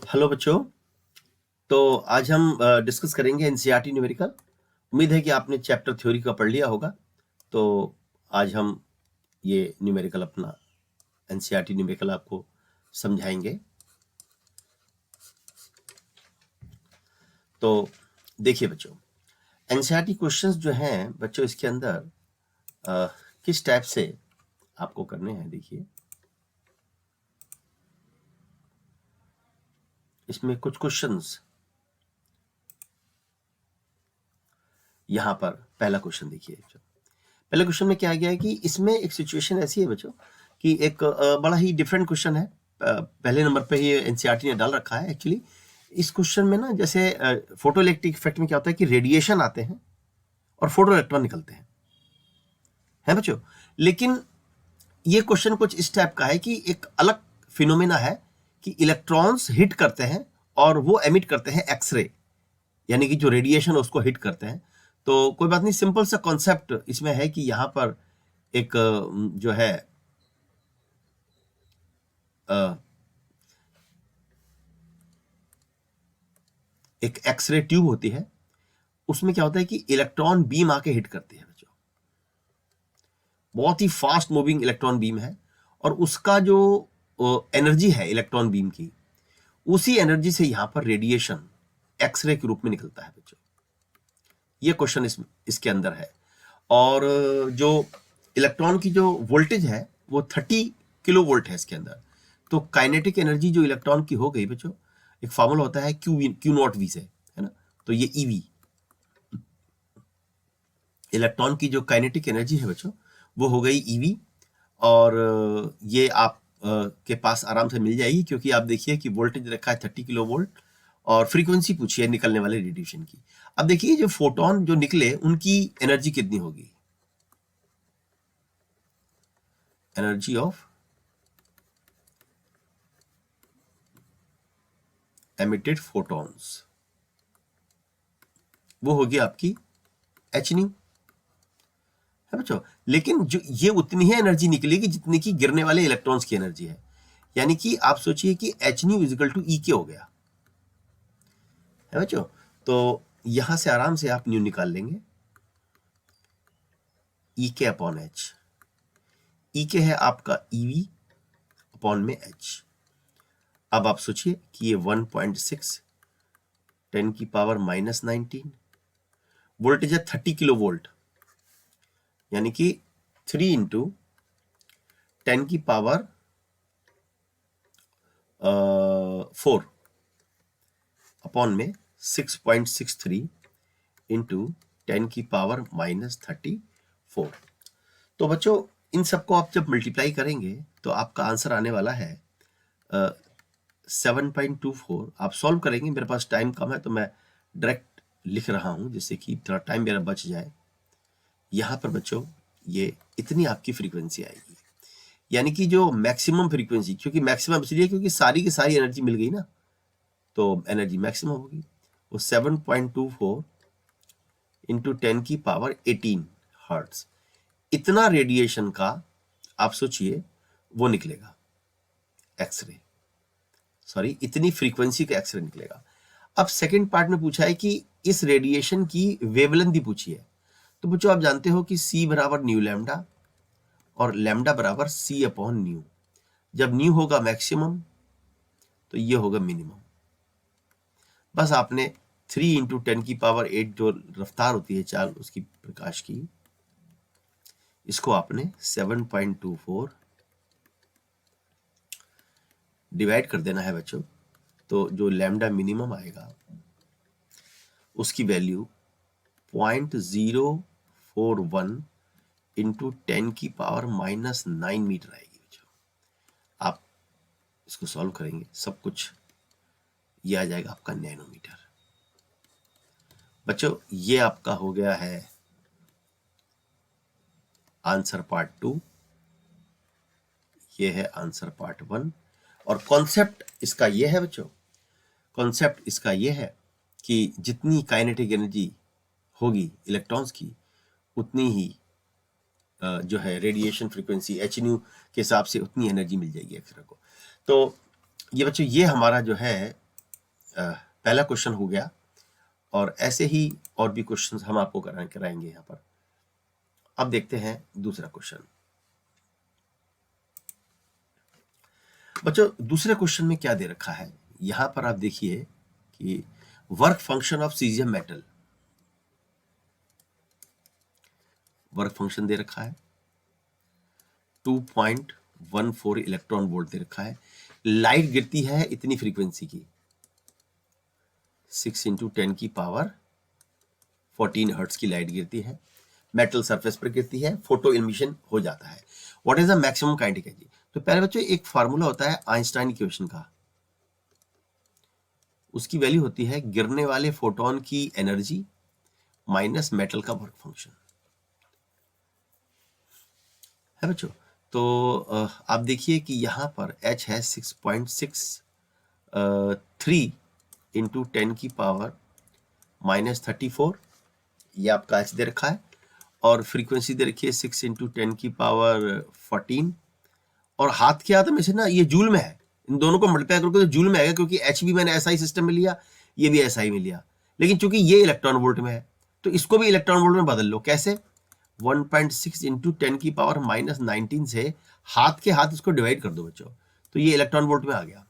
Hello बच्चों। तो आज हम डिस्कस करेंगे एनसीईआरटी न्यूमेरिकल। उम्मीद है कि आपने चैप्टर थ्योरी का पढ़ लिया होगा। तो आज हम ये न्यूमेरिकल अपना एनसीईआरटी न्यूमेरिकल आपको समझाएंगे। तो देखिए बच्चों, एनसीईआरटी क्वेश्चंस जो हैं बच्चों, इसके अंदर किस टाइप से आपको करने हैं। देखिए, इसमें कुछ क्वेश्चंस, यहाँ पर पहला क्वेश्चन देखिए। पहले क्वेश्चन में क्या गया है कि इसमें एक सिचुएशन ऐसी है बच्चों कि एक बड़ा ही डिफरेंट क्वेश्चन है। पहले नंबर पे ही एनसीईआरटी ने डाल रखा है। एक्चुअली इस क्वेश्चन में ना, जैसे फोटो इलेक्ट्रिक इफेक्ट में क्या होता है कि रेडिएशन आते हैं और फोटो इलेक्ट्रॉन निकलते हैं बच्चों। लेकिन ये क्वेश्चन कुछ इस टाइप का है कि एक अलग फिनोमेना है कि इलेक्ट्रॉन्स हिट करते हैं और वो एमिट करते हैं एक्सरे, यानी कि जो रेडिएशन उसको हिट करते हैं। तो कोई बात नहीं, सिंपल सा कॉन्सेप्ट इसमें है कि यहां पर एक जो है एक एक्सरे ट्यूब होती है। उसमें क्या होता है कि इलेक्ट्रॉन बीम आके हिट करती है बच्चों। बहुत ही फास्ट मूविंग इलेक्ट्रॉन बीम है और उसका जो एनर्जी है इलेक्ट्रॉन बीम की, उसी एनर्जी से यहां पर रेडिएशन एक्सरे के रूप में निकलता है बच्चों। ये क्वेश्चन इसके अंदर है। और जो इलेक्ट्रॉन की जो वोल्टेज है वो 30 किलो वोल्ट है इसके अंदर। तो काइनेटिक एनर्जी जो इलेक्ट्रॉन की हो गई बच्चों, एक फॉर्मूला होता है क्यू नॉट वी से, है ना। तो ये ईवी, इलेक्ट्रॉन की जो काइनेटिक एनर्जी है बच्चों, वो हो गई ईवी। और ये आप के पास आराम से मिल जाएगी, क्योंकि आप देखिए कि वोल्टेज रखा है 30 किलो वोल्ट और फ्रीक्वेंसी पूछी है निकलने वाले रेडिएशन की। अब देखिए, जो फोटोन जो निकले उनकी एनर्जी कितनी होगी। एनर्जी ऑफ एमिटेड फोटॉन्स, वो होगी आपकी एच न्यू, है बच्चों। लेकिन जो ये उतनी ही एनर्जी निकलेगी जितनी की गिरने वाले इलेक्ट्रॉन्स की एनर्जी है। यानी कि आप सोचिए कि एच न्यू इजिकल टू ई के हो गया, है बच्चों। तो यहां से आराम से आप न्यू निकाल लेंगे, ई के अपॉन एच। ई के है आपका ईवी अपॉन में एच। अब आप सोचिए कि ये 1.6 10 की पावर -19 वोल्टेज है, 30 किलो वोल्ट, यानी कि 3 इंटू 10 की पावर 4 अपॉन में 6.63 इंटू 10 की पावर -34। तो बच्चों, इन सबको आप जब मल्टीप्लाई करेंगे तो आपका आंसर आने वाला है 7.24। आप सॉल्व करेंगे, मेरे पास टाइम कम है तो मैं डायरेक्ट लिख रहा हूं जिससे कि थोड़ा टाइम मेरा बच जाए। यहां पर बच्चों ये इतनी आपकी फ्रीक्वेंसी आएगी, यानी कि जो मैक्सिमम फ्रीक्वेंसी, क्योंकि मैक्सिमम इसलिए क्योंकि सारी की सारी एनर्जी मिल गई ना, तो एनर्जी मैक्सिमम होगी। वो 7.24 इंटू 10 की पावर 18 हर्ट्ज, इतना रेडिएशन का आप सोचिए वो निकलेगा एक्सरे, सॉरी इतनी फ्रीक्वेंसी का एक्सरे निकलेगा। अब सेकंड पार्ट में पूछा है कि इस रेडिएशन की वेवलेंथ भी पूछी है। तो बच्चों, आप जानते हो कि C बराबर न्यू लैम्डा और लैम्डा बराबर C अपॉन न्यू। जब न्यू होगा मैक्सिमम तो ये होगा मिनिमम। बस आपने 3 इंटू 10 की पावर 8 जो रफ्तार होती है चाल उसकी प्रकाश की, इसको आपने 7.24 डिवाइड कर देना है बच्चों। तो जो लैम्डा मिनिमम आएगा उसकी वैल्यू 0.041 इंटू 10 की पावर -9 मीटर आएगी बच्चों। आप इसको सॉल्व करेंगे, सब कुछ ये आ जाएगा आपका नैनोमीटर। बच्चों, ये आपका हो गया है आंसर पार्ट 2, ये है आंसर पार्ट 1। और कॉन्सेप्ट इसका ये है बच्चों, कॉन्सेप्ट इसका ये है कि जितनी काइनेटिक एनर्जी होगी इलेक्ट्रॉन्स की, उतनी ही जो है रेडिएशन फ्रीक्वेंसी एच न्यू के हिसाब से उतनी एनर्जी मिल जाएगी एक्सरे को। तो ये बच्चों, ये हमारा जो है पहला क्वेश्चन हो गया, और ऐसे ही और भी क्वेश्चंस हम आपको कराएंगे यहाँ पर। अब देखते हैं दूसरा क्वेश्चन। बच्चों दूसरे क्वेश्चन में क्या दे रखा है, यहां पर आप देखिए कि work function of caesium metal, work function दे रखा है 2.14 इलेक्ट्रॉन वोल्ट दे रखा है। लाइट गिरती है इतनी फ्रीक्वेंसी की, 6 × 10 की पावर 14 हर्ट्ज की लाइट गिरती है, मेटल सरफेस पर गिरती है, फोटो इमिशन हो जाता है। What is the maximum kinetic energy? तो पहले बच्चों एक फार्मूला होता है आइंस्टाइन इक्वेशन का, उसकी वैल्यू होती है गिरने वाले फोटोन की एनर्जी माइनस मेटल का वर्क फंक्शन, है बच्चों। तो आप देखिए कि यहां पर H है 6.63 × 10 की पावर -34, ये आपका H दे रखा है, और फ्रीक्वेंसी दे रखी है 6 × 10 की पावर 14, और हाथ के हाथ में से ना ये जूल में है, इन दोनों को मल्टीप्लाई करोगे तो जूल में आएगा, क्योंकि H भी मैंने SI सिस्टम में लिया, ये भी SI में लिया, लेकिन चूंकि ये इलेक्ट्रॉन वोल्ट में है तो इसको भी इलेक्ट्रॉन वोल्ट में बदल लो। कैसे? 1.6 × 10 की पावर -19 से हाथ के हाथ इसको डिवाइड कर दो बच्चों, तो ये इलेक्ट्रॉन वोल्ट में आ गया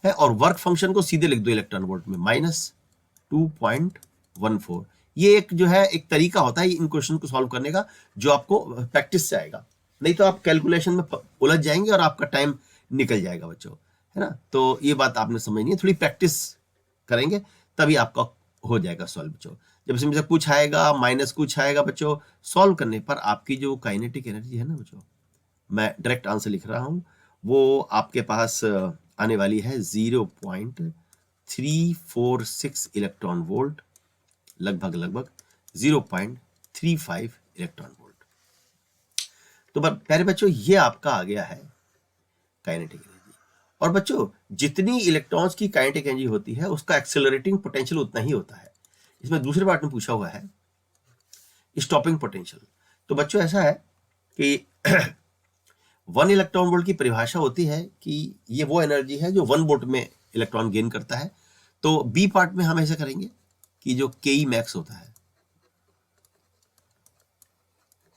है, और वर्क फंक्शन को सीधे लिख दो इलेक्ट्रॉन वोल्ट में -2.14। ये एक जो है एक तरीका होता है इन क्वेश्चन को सॉल्व करने का, जो आपको प्रैक्टिस से आएगा, नहीं तो आप कैलकुलेशन में उलझ जाएंगे और आपका टाइम निकल जाएगा बच्चों, है ना। तो ये बात आपने समझनी है, थोड़ी प्रैक्टिस करेंगे तभी आपका हो जाएगा सॉल्व बच्चों। जब इसमें से कुछ आएगा माइनस कुछ आएगा बच्चों, सॉल्व करने पर आपकी जो काइनेटिक एनर्जी है ना बच्चों, मैं डायरेक्ट आंसर लिख रहा हूं, वो आपके पास आने वाली है 0.346 इलेक्ट्रॉन वोल्ट, लगभग 0.35 इलेक्ट्रॉन वोल्ट। तो प्यारे बच्चों ये आपका आ गया है काइनेटिक एनर्जी। और बच्चों जितनी इलेक्ट्रॉन्स की काइनेटिक एनर्जी होती है उसका एक्सेलरेटिंग पोटेंशियल उतना ही होता है। इसमें दूसरे पार्ट में पूछा हुआ है स्टॉपिंग पोटेंशियल। तो बच्चों ऐसा है कि 1 इलेक्ट्रॉन वोल्ट की परिभाषा होती है कि ये वो एनर्जी है जो 1 वोल्ट में इलेक्ट्रॉन गेन करता है। तो बी पार्ट में हम ऐसा करेंगे कि जो Ke मैक्स होता है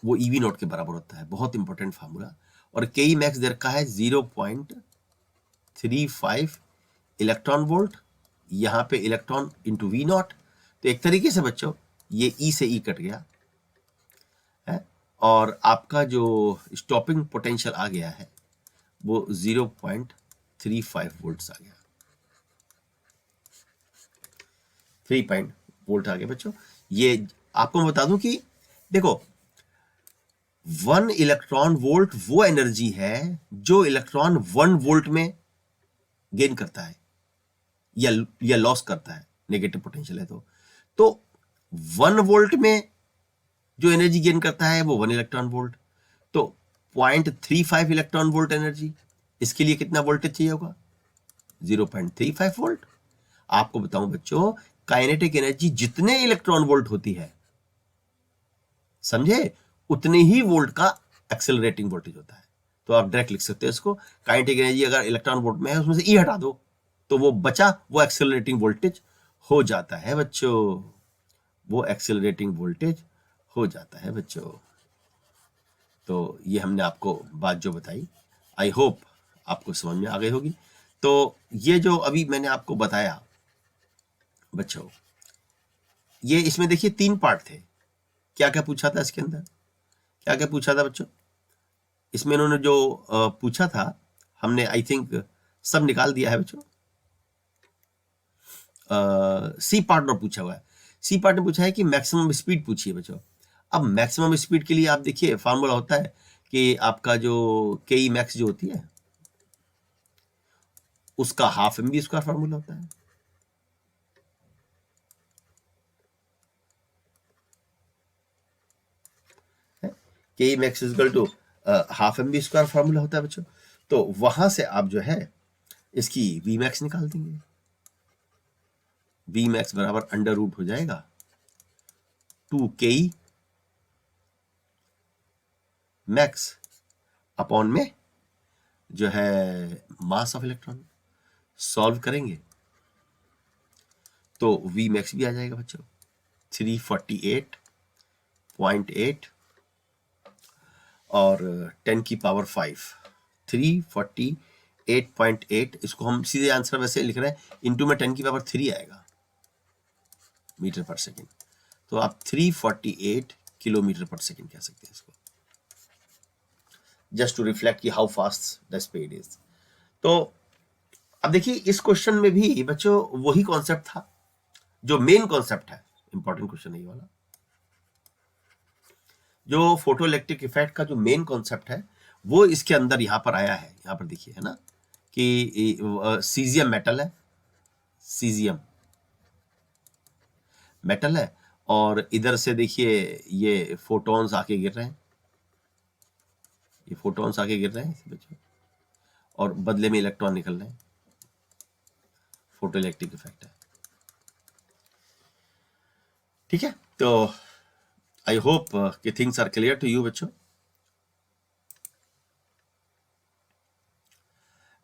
वो EV नॉट के बराबर होता है, बहुत इंपॉर्टेंट फार्मूला, और Ke मैक्स दे रखा है 0.35 इलेक्ट्रॉन वोल्ट, यहां पे इलेक्ट्रॉन इंटू V नॉट। तो एक तरीके से बच्चों ये E से E कट गया है, और आपका जो स्टॉपिंग पोटेंशियल आ गया है वो 0.35 वोल्ट्स आ गया, 3 वोल्ट आ गया बच्चों। ये आपको मैं बता दूं कि देखो 1 इलेक्ट्रॉन वोल्ट वो एनर्जी है जो इलेक्ट्रॉन 1 वोल्ट में गेन करता है या लॉस करता है, नेगेटिव पोटेंशियल है तो 1 वोल्ट में जो एनर्जी गेन करता है वो 1 इलेक्ट्रॉन वोल्ट, तो 0.35 इलेक्ट्रॉन वोल्ट एनर्जी, इसके लिए कितना वोल्टेज चाहिए होगा? 0.35 वोल्ट। आपको बताऊं बच्चों काइनेटिक एनर्जी जितने इलेक्ट्रॉन वोल्ट होती है, समझे, उतने ही वोल्ट का एक्सेलरेटिंग वोल्टेज होता है। तो आप डायरेक्ट लिख सकते हैं इसको, काइनेटिक एनर्जी अगर इलेक्ट्रॉन वोल्ट में है उसमें से E हटा दो तो वो बचा वो एक्सेलरेटिंग वोल्टेज हो जाता है बच्चों, वो एक्सेलरेटिंग वोल्टेज हो जाता है बच्चों। तो ये हमने आपको बात जो बताई, आई होप आपको समझ में आ गई होगी। तो ये जो अभी मैंने आपको बताया बच्चों, ये इसमें देखिए 3 पार्ट थे। क्या क्या पूछा था इसके अंदर, क्या क्या पूछा था बच्चों? इसमें इन्होंने जो पूछा था हमने आई थिंक सब निकाल दिया है बच्चों। सी पार्ट में पूछा हुआ है, सी पार्ट में पूछा है कि मैक्सिमम स्पीड पूछिए बच्चों। अब मैक्सिमम स्पीड के लिए आप देखिए फार्मूला होता है कि आपका जो Ke मैक्स जो होती है उसका हाफ mv² फार्मूला होता है, Ke max equal to half mv² formula होता है बच्चों। तो वहां से आप जो है इसकी V मैक्स निकाल देंगे, V मैक्स बराबर अंडर रूट हो जाएगा 2Ke मैक्स अपॉन में जो है मास ऑफ इलेक्ट्रॉन। सॉल्व करेंगे तो वी मैक्स भी आ जाएगा बच्चों 348.8 और 10 की पावर 5 348.8 इसको हम सीधे आंसर वैसे लिख रहे हैं इंटू में 10 की पावर 3 आएगा मीटर पर सेकेंड। तो आप 348 किलोमीटर पर सेकेंड कह सकते हैं इसको, जस्ट टू रिफ्लेक्ट कि how fast the speed is. तो अब देखिए इस क्वेश्चन में भी बच्चों वही कॉन्सेप्ट था जो मेन कॉन्सेप्ट है, इंपॉर्टेंट क्वेश्चन है ये वाला। जो फोटो इलेक्ट्रिक इफेक्ट का जो मेन कॉन्सेप्ट है वो इसके अंदर यहां पर आया है। यहां पर देखिए है ना कि सीजियम मेटल है, सीजियम मेटल है और इधर से देखिए ये फोटॉन्स आके गिर रहे हैं, ये फोटॉन्स आके गिर रहे हैं बच्चों और बदले में इलेक्ट्रॉन निकल रहे हैं, फोटो इलेक्ट्रिक इफेक्ट है। ठीक है, तो आई होप कि things are clear to you बच्चों।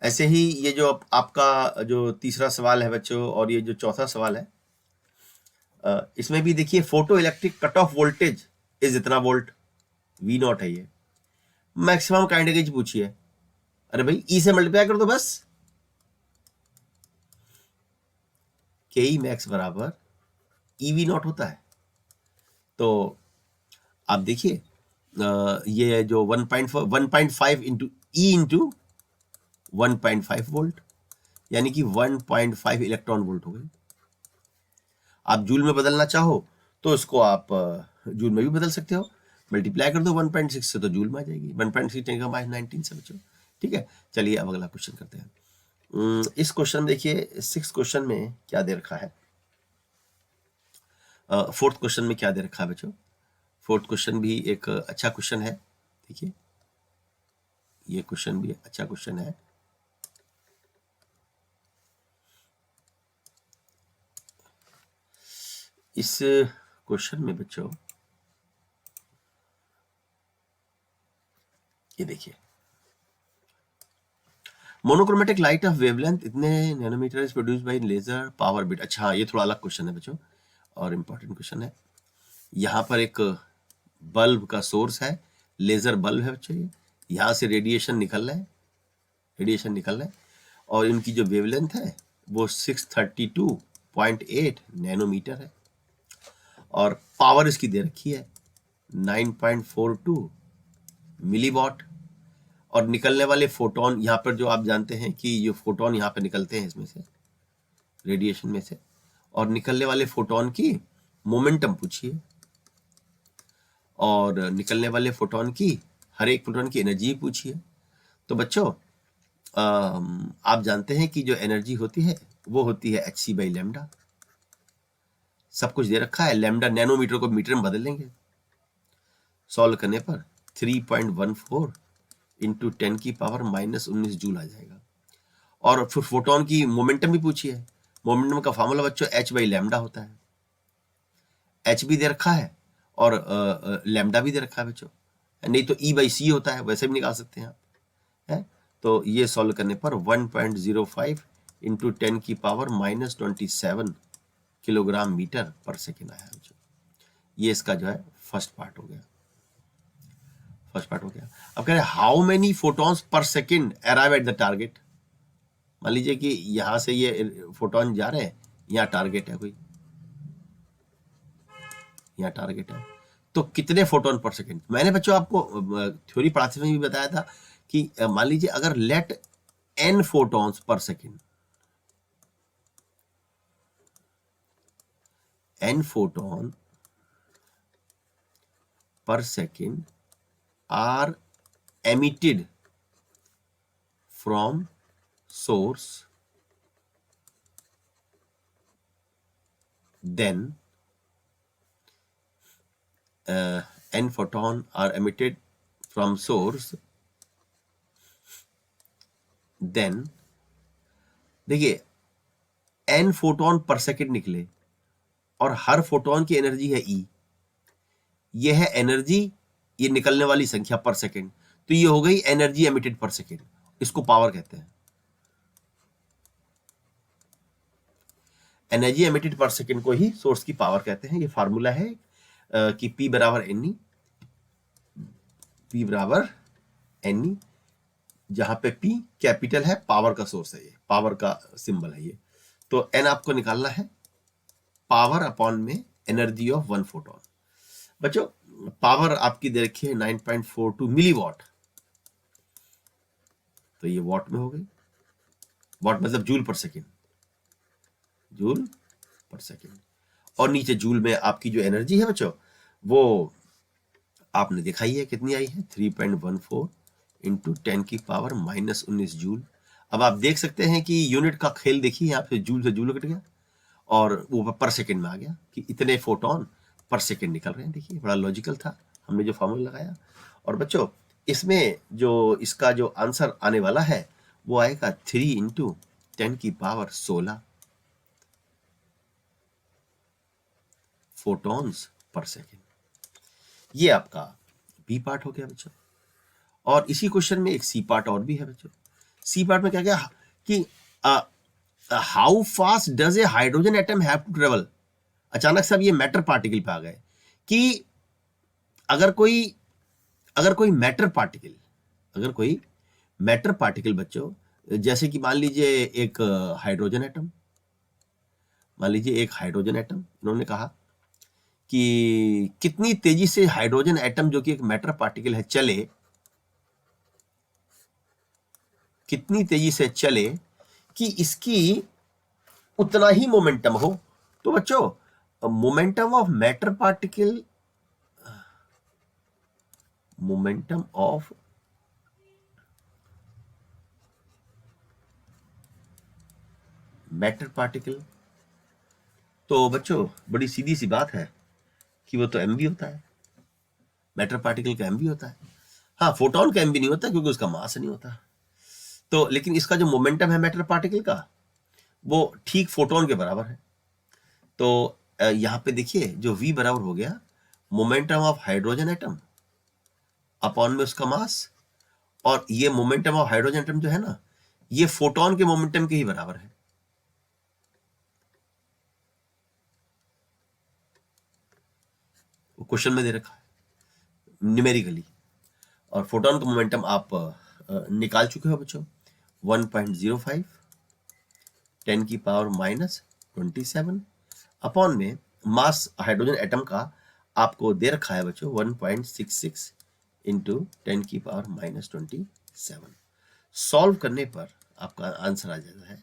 ऐसे ही ये जो आपका जो तीसरा सवाल है बच्चों और ये जो चौथा सवाल है इसमें भी देखिए photo electric cut off voltage is इतना वोल्ट, वी नॉट है ये, मैक्सिमम काइनेटिक एनर्जी पूछिए। अरे भाई ई से मल्टीप्लाई कर दो बस, के ई मैक्स बराबर ई वी नॉट होता है। तो आप देखिए ये जो 1.5 इंटू ई इंटू 1.5 वोल्ट यानी कि 1.5 इलेक्ट्रॉन वोल्ट हो गए। आप जूल में बदलना चाहो तो इसको आप जूल में भी बदल सकते हो, मल्टीप्लाई कर दो 1.6 से तो जूल में आ जाएगी, 1.6 10 का -19 से बच्चों। ठीक है, चलिए अब अगला क्वेश्चन करते हैं। इस क्वेश्चन में देखिए 6 क्वेश्चन में क्या दे रखा है, 4th क्वेश्चन में क्या दे रखा है बच्चों। 4th क्वेश्चन भी एक अच्छा क्वेश्चन है, देखिए ये क्वेश्चन भी अच्छा क्वेश्चन है। इस क्वेश्चन में बच्चों ये देखिए मोनोक्रोमेटिक लाइट ऑफ वेवलेंथ इतने nanometre is produced by laser power bit. अच्छा ये थोड़ा अलग क्वेश्चन है बच्चों और इंपॉर्टेंट क्वेश्चन है। यहाँ पर एक बल्ब का सोर्स है, लेजर बल्ब है बच्चों, ये यहाँ से रेडिएशन निकल रहा है, रेडिएशन निकल रहा है और इनकी जो वेवलेंथ है वो 632.8 नैनोमीटर है और पावर इसकी दे रखी है 9.42 मिलीवॉट। और निकलने वाले फोटोन यहाँ पर जो आप जानते हैं कि ये फोटोन यहाँ पर निकलते हैं इसमें से रेडिएशन में से, और निकलने वाले फोटोन की मोमेंटम पूछिए और निकलने वाले फोटोन की हर एक फोटोन की एनर्जी पूछिए। तो बच्चों आप जानते हैं कि जो एनर्जी होती है वो होती है hc बाई लैम्डा, सब कुछ दे रखा है, लैम्डा नैनोमीटर को मीटर में बदल लेंगे, सॉल्व करने पर 3.14 इंटू 10 की पावर -19 जूल आ जाएगा। और फिर फोटोन की मोमेंटम भी पूछिए, मोमेंटम का फार्मूला बच्चों h बाई लैम्डा होता है, h भी दे रखा है और लैम्डा भी दे रखा है बच्चों, नहीं तो E बाई सी होता है, वैसे भी निकाल सकते हैं आप, है। तो ये सॉल्व करने पर 1.05 इंटू 10 की पावर -27 किलोग्राम मीटर पर सेकेंड आया बच्चों। ये इसका जो है फर्स्ट पार्ट हो गया, फर्स्ट पार्ट हो गया। अब कह रहे हैं how many photons per second arrive at the target. मान लीजिए कि यहां से ये फोटोन जा रहे हैं, यहाँ टारगेट है कोई, यहाँ टारगेट है, तो कितने फोटोन पर सेकेंड। मैंने बच्चों आपको थ्योरी पढ़ाते समय भी बताया था कि मान लीजिए अगर let n photons per second, n photon per second are emitted from source, then n photon are emitted from source, then देखिए n फोटोन पर सेकेंड निकले और हर फोटोन की एनर्जी है E, ये है एनर्जी, ये निकलने वाली संख्या पर सेकेंड, तो ये हो गई एनर्जी एमिटेड पर सेकेंड, इसको पावर कहते हैं। एनर्जी एमिटेड पर सेकेंड को ही सोर्स की पावर कहते हैं। ये फार्मूला है कि P बराबर एन ई, P बराबर एन ई, जहां पे P कैपिटल है, पावर का सोर्स है, ये पावर का सिंबल है ये। तो N आपको निकालना है पावर अपॉन में एनर्जी ऑफ 1 फोटोन। बच्चों पावर आपकी दे रखी है 9.42 मिलीवॉट, तो ये वॉट में हो गई। वॉट मतलब जूल पर सेकेंड, जूल पर सेकेंड। और नीचे जूल में आपकी जो एनर्जी है बच्चों, वो आपने दिखाई है कितनी आई है, 3.14 इंटू 10 की पावर -19 जूल। अब आप देख सकते हैं कि यूनिट का खेल देखिए, यहाँ पे जूल से जूल कट गया और वो पर सेकेंड में आ गया कि इतने फोटोन पर सेकेंड निकल रहे हैं। देखिए बड़ा लॉजिकल था हमने जो फॉर्मूला लगाया। और बच्चों इसमें जो इसका जो आंसर आने वाला है वो आएगा 3 इंटू 10 की पावर 16 फोटॉन्स पर सेकेंड। ये आपका बी पार्ट हो गया बच्चों। और इसी क्वेश्चन में एक सी पार्ट और भी है बच्चों। सी पार्ट में क्या क्या कि how fast does a hydrogen atom have to travel. अचानक से अब ये मैटर पार्टिकल पे आ गए कि अगर कोई मैटर पार्टिकल बच्चों, जैसे कि मान लीजिए एक हाइड्रोजन एटम, इन्होंने कहा कि कितनी तेजी से हाइड्रोजन एटम जो कि एक मैटर पार्टिकल है चले, कितनी तेजी से चले कि इसकी उतना ही मोमेंटम हो। तो बच्चों मोमेंटम ऑफ मैटर पार्टिकल, तो बच्चों बड़ी सीधी सी बात है कि वो तो एम भी होता है, मैटर पार्टिकल का एम भी होता है। हाँ फोटोन का एम भी नहीं होता क्योंकि उसका मास नहीं होता। तो लेकिन इसका जो मोमेंटम है मैटर पार्टिकल का वो ठीक फोटोन के बराबर है। तो यहां पे देखिए जो v बराबर हो गया momentum of hydrogen atom upon में उसका मास, और ये मोमेंटम ऑफ हाइड्रोजन एटम जो है ना ये फोटोन के मोमेंटम के ही बराबर है। वो क्वेश्चन में दे रखा है न्यूमेरिकली। और फोटोन का मोमेंटम आप निकाल चुके हो बच्चों, 1.05 10 की पावर -27 अपॉन में मास हाइड्रोजन एटम का आपको दे रखा है बच्चों 1.66 इंटू 10 की पावर -27। सॉल्व करने पर आपका आंसर आ जाता है।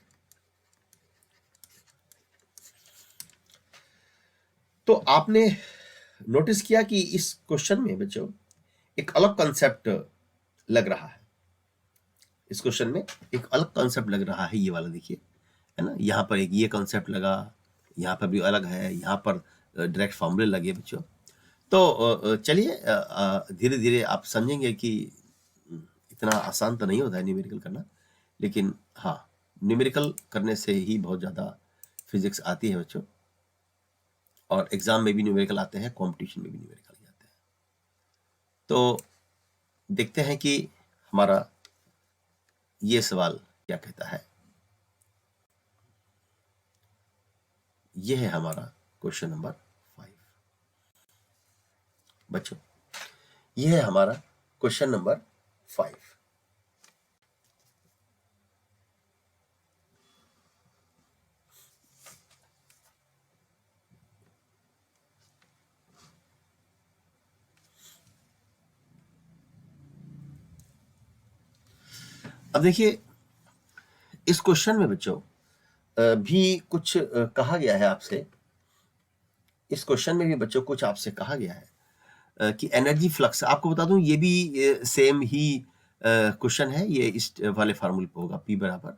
तो आपने नोटिस किया कि इस क्वेश्चन में बच्चों एक अलग कॉन्सेप्ट लग रहा है। इस क्वेश्चन में एक अलग कॉन्सेप्ट लग रहा है, ये वाला देखिए, है ना। यहाँ पर एक ये कॉन्सेप्ट लगा, यहाँ पर भी अलग है, यहाँ पर डायरेक्ट फॉर्मूले लगे बच्चों। तो चलिए धीरे धीरे आप समझेंगे कि इतना आसान तो नहीं होता है न्यूमेरिकल करना, लेकिन हाँ न्यूमेरिकल करने से ही बहुत ज़्यादा फिजिक्स आती है बच्चों। और एग्जाम में भी न्यूमेरिकल आते हैं, कंपटीशन में भी न्यूमेरिकल आते हैं। तो देखते हैं कि हमारा ये सवाल क्या कहता है। ये है हमारा क्वेश्चन नंबर 5 बच्चों, ये है हमारा क्वेश्चन नंबर 5। अब देखिए इस क्वेश्चन में बच्चों भी कुछ कहा गया है आपसे। इस क्वेश्चन में भी बच्चों कुछ आपसे कहा गया है कि एनर्जी फ्लक्स। आपको बता दूं ये भी सेम ही क्वेश्चन है, ये इस वाले फार्मूले पे होगा P बराबर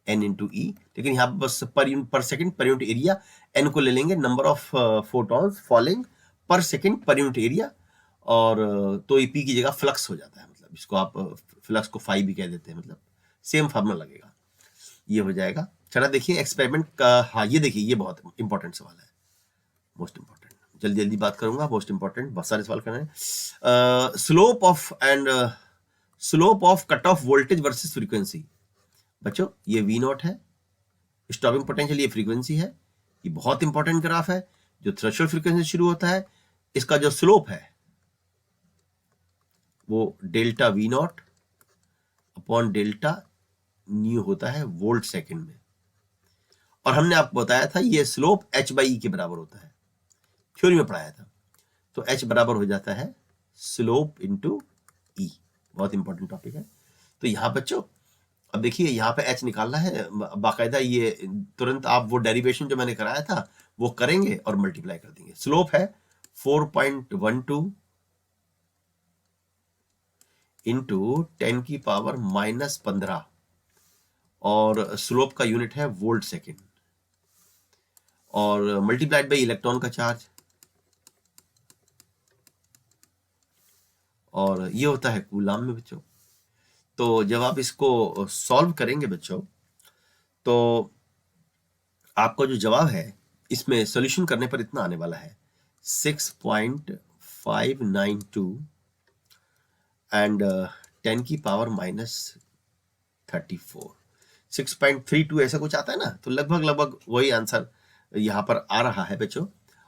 N इंटू ई, लेकिन यहाँ बस पर second per unit area N को ले लेंगे, नंबर ऑफ फोटॉन्स फॉलिंग पर सेकंड पर यूनिट एरिया, और तो P की जगह फ्लक्स हो जाता है, मतलब इसको आप फ्लक्स को फाई भी कह देते हैं, मतलब सेम फार्मूला लगेगा, ये हो जाएगा। चला देखिए एक्सपेरिमेंट का, हाँ ये देखिए ये बहुत इंपॉर्टेंट सवाल है, मोस्ट इंपॉर्टेंट, जल्दी जल्दी बात करूंगा, मोस्ट इंपॉर्टेंट, बहुत सारे सवाल करने हैं। Slope of cut off voltage versus frequency. बच्चों ये V0 है, स्टॉपिंग पोटेंशियल ये फ्रीक्वेंसी है, ये बहुत इंपॉर्टेंट ग्राफ है। जो थ्रेशोल्ड फ्रीक्वेंसी शुरू होता है, इसका जो स्लोप है वो delta we not upon delta nu होता है वोल्ट सेकंड में। और हमने आपको बताया था ये स्लोप h बाई ई के बराबर होता है, थ्योरी में पढ़ाया था। तो h बराबर हो जाता है स्लोप इंटू ई। बहुत इंपॉर्टेंट टॉपिक है। तो यहां बच्चों अब देखिए यहाँ पे h निकालना है बाकायदा। ये तुरंत आप वो डेरिवेशन जो मैंने कराया था वो करेंगे और मल्टीप्लाई कर देंगे। स्लोप है 4.12 इंटू 10 की पावर -15 और स्लोप का यूनिट है वोल्ट सेकेंड और मल्टीप्लाइड बाई इलेक्ट्रॉन का चार्ज और ये होता है कूलाम में बच्चों। तो जब आप इसको सॉल्व करेंगे बच्चों तो आपका जो जवाब है इसमें सॉल्यूशन करने पर इतना आने वाला है 6.592 एंड 10 की पावर -34 6.32 ऐसा कुछ आता है ना। तो लगभग वही आंसर यहाँ पर आ रहा है बच्चों।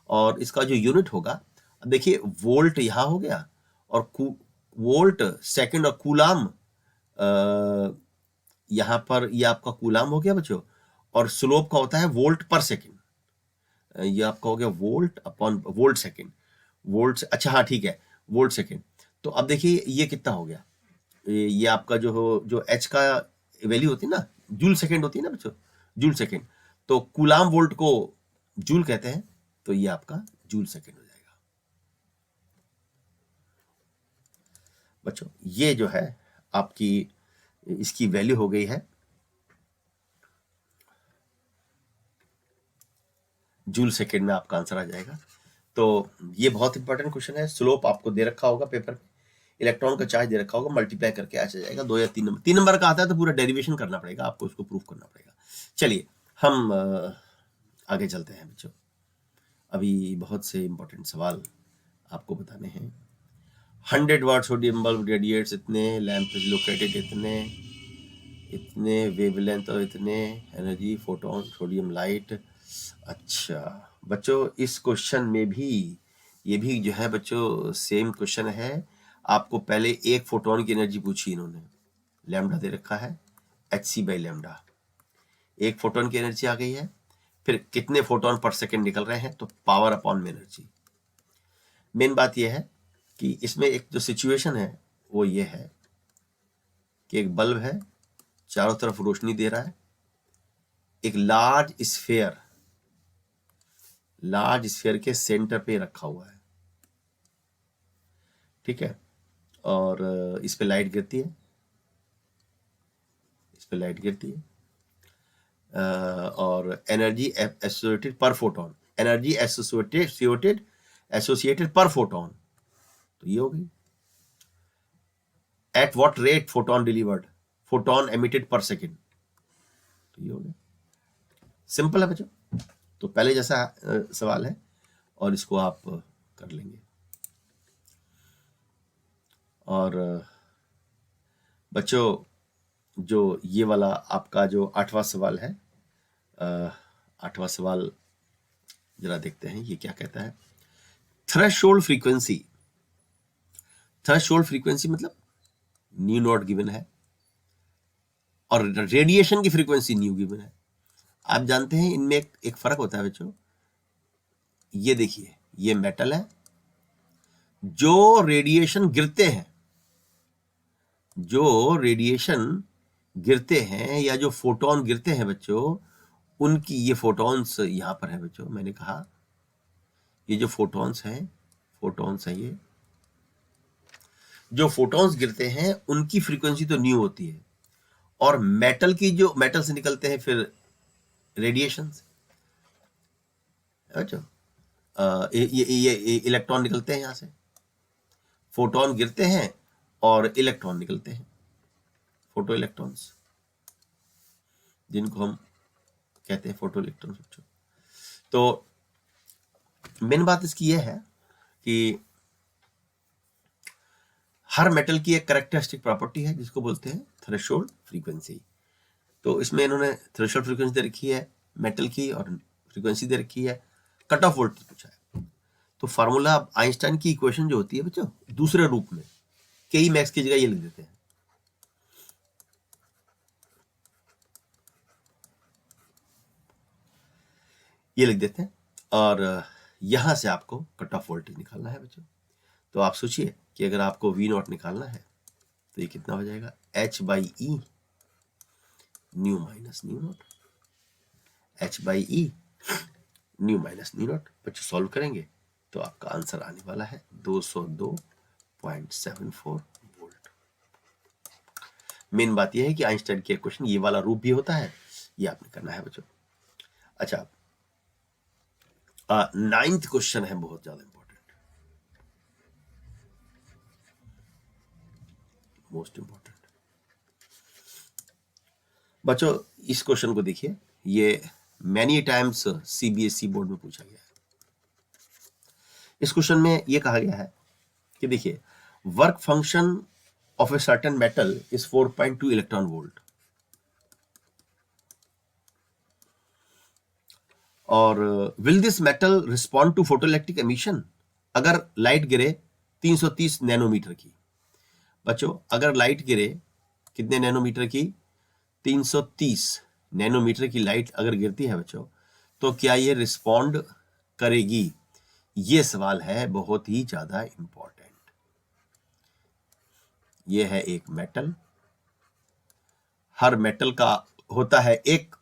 और इसका जो यूनिट होगा, अब देखिए वोल्ट यहाँ हो गया और वोल्ट सेकंड और कूलाम यहाँ पर ये आपका कूलाम हो गया बच्चों। और स्लोप का होता है वोल्ट पर सेकंड। ये आपका हो गया volt upon volt second. Volt, अच्छा हाँ ठीक है, वोल्ट सेकंड। तो अब देखिए ये कितना हो गया। ये आपका जो एच का वैल्यू होती है ना, जूल सेकंड होती है ना बच्चों, जूल सेकंड। तो कूलाम वोल्ट को जूल कहते हैं, तो ये आपका जूल सेकंड हो जाएगा बच्चों। ये जो है आपकी इसकी वैल्यू हो गई है जूल सेकंड में, आपका आंसर आ जाएगा। तो ये बहुत इंपॉर्टेंट क्वेश्चन है। स्लोप आपको दे रखा होगा पेपर में, इलेक्ट्रॉन का चार्ज दे रखा होगा, मल्टीप्लाई करके आ जाएगा 2 या 3 नंबर। 3 नंबर का आता है तो पूरा डेरिवेशन करना पड़ेगा आपको, उसको प्रूफ करना पड़ेगा। चलिए हम आगे चलते हैं बच्चों। अभी बहुत से इंपॉर्टेंट सवाल आपको बताने हैं। 100 वाट सोडियम बल्ब रेडिएट्स इतने, लैंप इज लोकेटेड इतने वेवलेंथ और इतने एनर्जी फोटोन सोडियम लाइट। अच्छा बच्चों, इस क्वेश्चन में भी ये भी जो है बच्चों सेम क्वेश्चन है। आपको पहले एक फोटोन की एनर्जी पूछी इन्होंने, लैम्डा दे रखा है hc बाई लैम्डा। एक फोटोन की एनर्जी आ गई है, फिर कितने फोटोन पर सेकंड निकल रहे हैं, तो पावर अपॉन में एनर्जी। मेन बात यह है कि इसमें एक जो सिचुएशन है वो ये है कि एक बल्ब है, चारों तरफ रोशनी दे रहा है, एक लार्ज स्फीयर के सेंटर पे रखा हुआ है, ठीक है। और इस पे लाइट गिरती है, और एनर्जी एसोसिएटेड पर फोटोन, एनर्जी एसोसिएटेड पर फोटोन, तो ये हो गई। At what rate photon delivered, photon emitted पर सेकेंड, तो ये हो गया। सिंपल है बच्चों। तो पहले जैसा सवाल है और इसको आप कर लेंगे। और बच्चों जो ये वाला आपका जो 8वां सवाल है, 8वां सवाल जरा देखते हैं ये क्या कहता है। थ्रेशोल्ड फ्रीक्वेंसी मतलब न्यू नॉट गिवन है और रेडिएशन की फ्रीक्वेंसी न्यू गिवन है। आप जानते हैं इनमें एक फर्क होता है बच्चों। ये देखिए, ये मेटल है, जो रेडिएशन गिरते हैं या जो फोटोन गिरते हैं बच्चों, उनकी ये फोटॉन्स यहां पर है बच्चों। मैंने कहा ये जो फोटॉन्स हैं ये जो फोटॉन्स गिरते हैं उनकी फ्रीक्वेंसी तो न्यू होती है, और मेटल से निकलते हैं फिर रेडिएशन। अच्छा, ये इलेक्ट्रॉन निकलते हैं यहां से, फोटॉन गिरते हैं और इलेक्ट्रॉन निकलते हैं, फोटो इलेक्ट्रॉन्स, जिनको हम कहते हैं फोटो इलेक्ट्रॉन्स। तो मेन बात इसकी यह है कि हर मेटल की एक कैरेक्टरिस्टिक प्रॉपर्टी है जिसको बोलते हैं थ्रेशोल्ड फ्रीक्वेंसी। तो इसमें इन्होंने थ्रेशोल्ड फ्रीक्वेंसी दे रखी है मेटल की और फ्रीक्वेंसी दे रखी है, कट ऑफ वोल्टेज पूछा है। तो फार्मूला आइंस्टाइन की इक्वेशन जो होती है बच्चों दूसरे रूप में, के मैक्स की जगह ये लिख देते हैं, ये लिख देते हैं, और यहां से आपको कट ऑफ वोल्टेज निकालना है बच्चों। तो आप सोचिए कि अगर आपको वी नॉट निकालना है तो ये कितना हो जाएगा, H by E new minus new not, H by E new minus new not. बच्चों सॉल्व करेंगे तो आपका आंसर आने वाला है 202.74 वोल्ट। मेन बात यह है कि आइंस्टाइन के क्वेश्चन ये वाला रूप भी होता है, ये आपने करना है बच्चों। अच्छा, 9th क्वेश्चन है बहुत ज्यादा इंपॉर्टेंट, मोस्ट इंपॉर्टेंट बच्चों। इस क्वेश्चन को देखिए, ये मैनी टाइम्स सीबीएसई बोर्ड में पूछा गया है। इस क्वेश्चन में ये कहा गया है कि देखिए, work function of a certain metal is 4.2 electron volt, और will this metal respond to photoelectric emission, अगर लाइट गिरे 330 नैनोमीटर की। बच्चों अगर लाइट गिरे कितने नैनोमीटर की, 330 नैनोमीटर की लाइट अगर गिरती है बच्चों, तो क्या ये रिस्पॉन्ड करेगी? ये सवाल है बहुत ही ज्यादा इंपॉर्टेंट। ये है एक मेटल, हर मेटल का होता है एक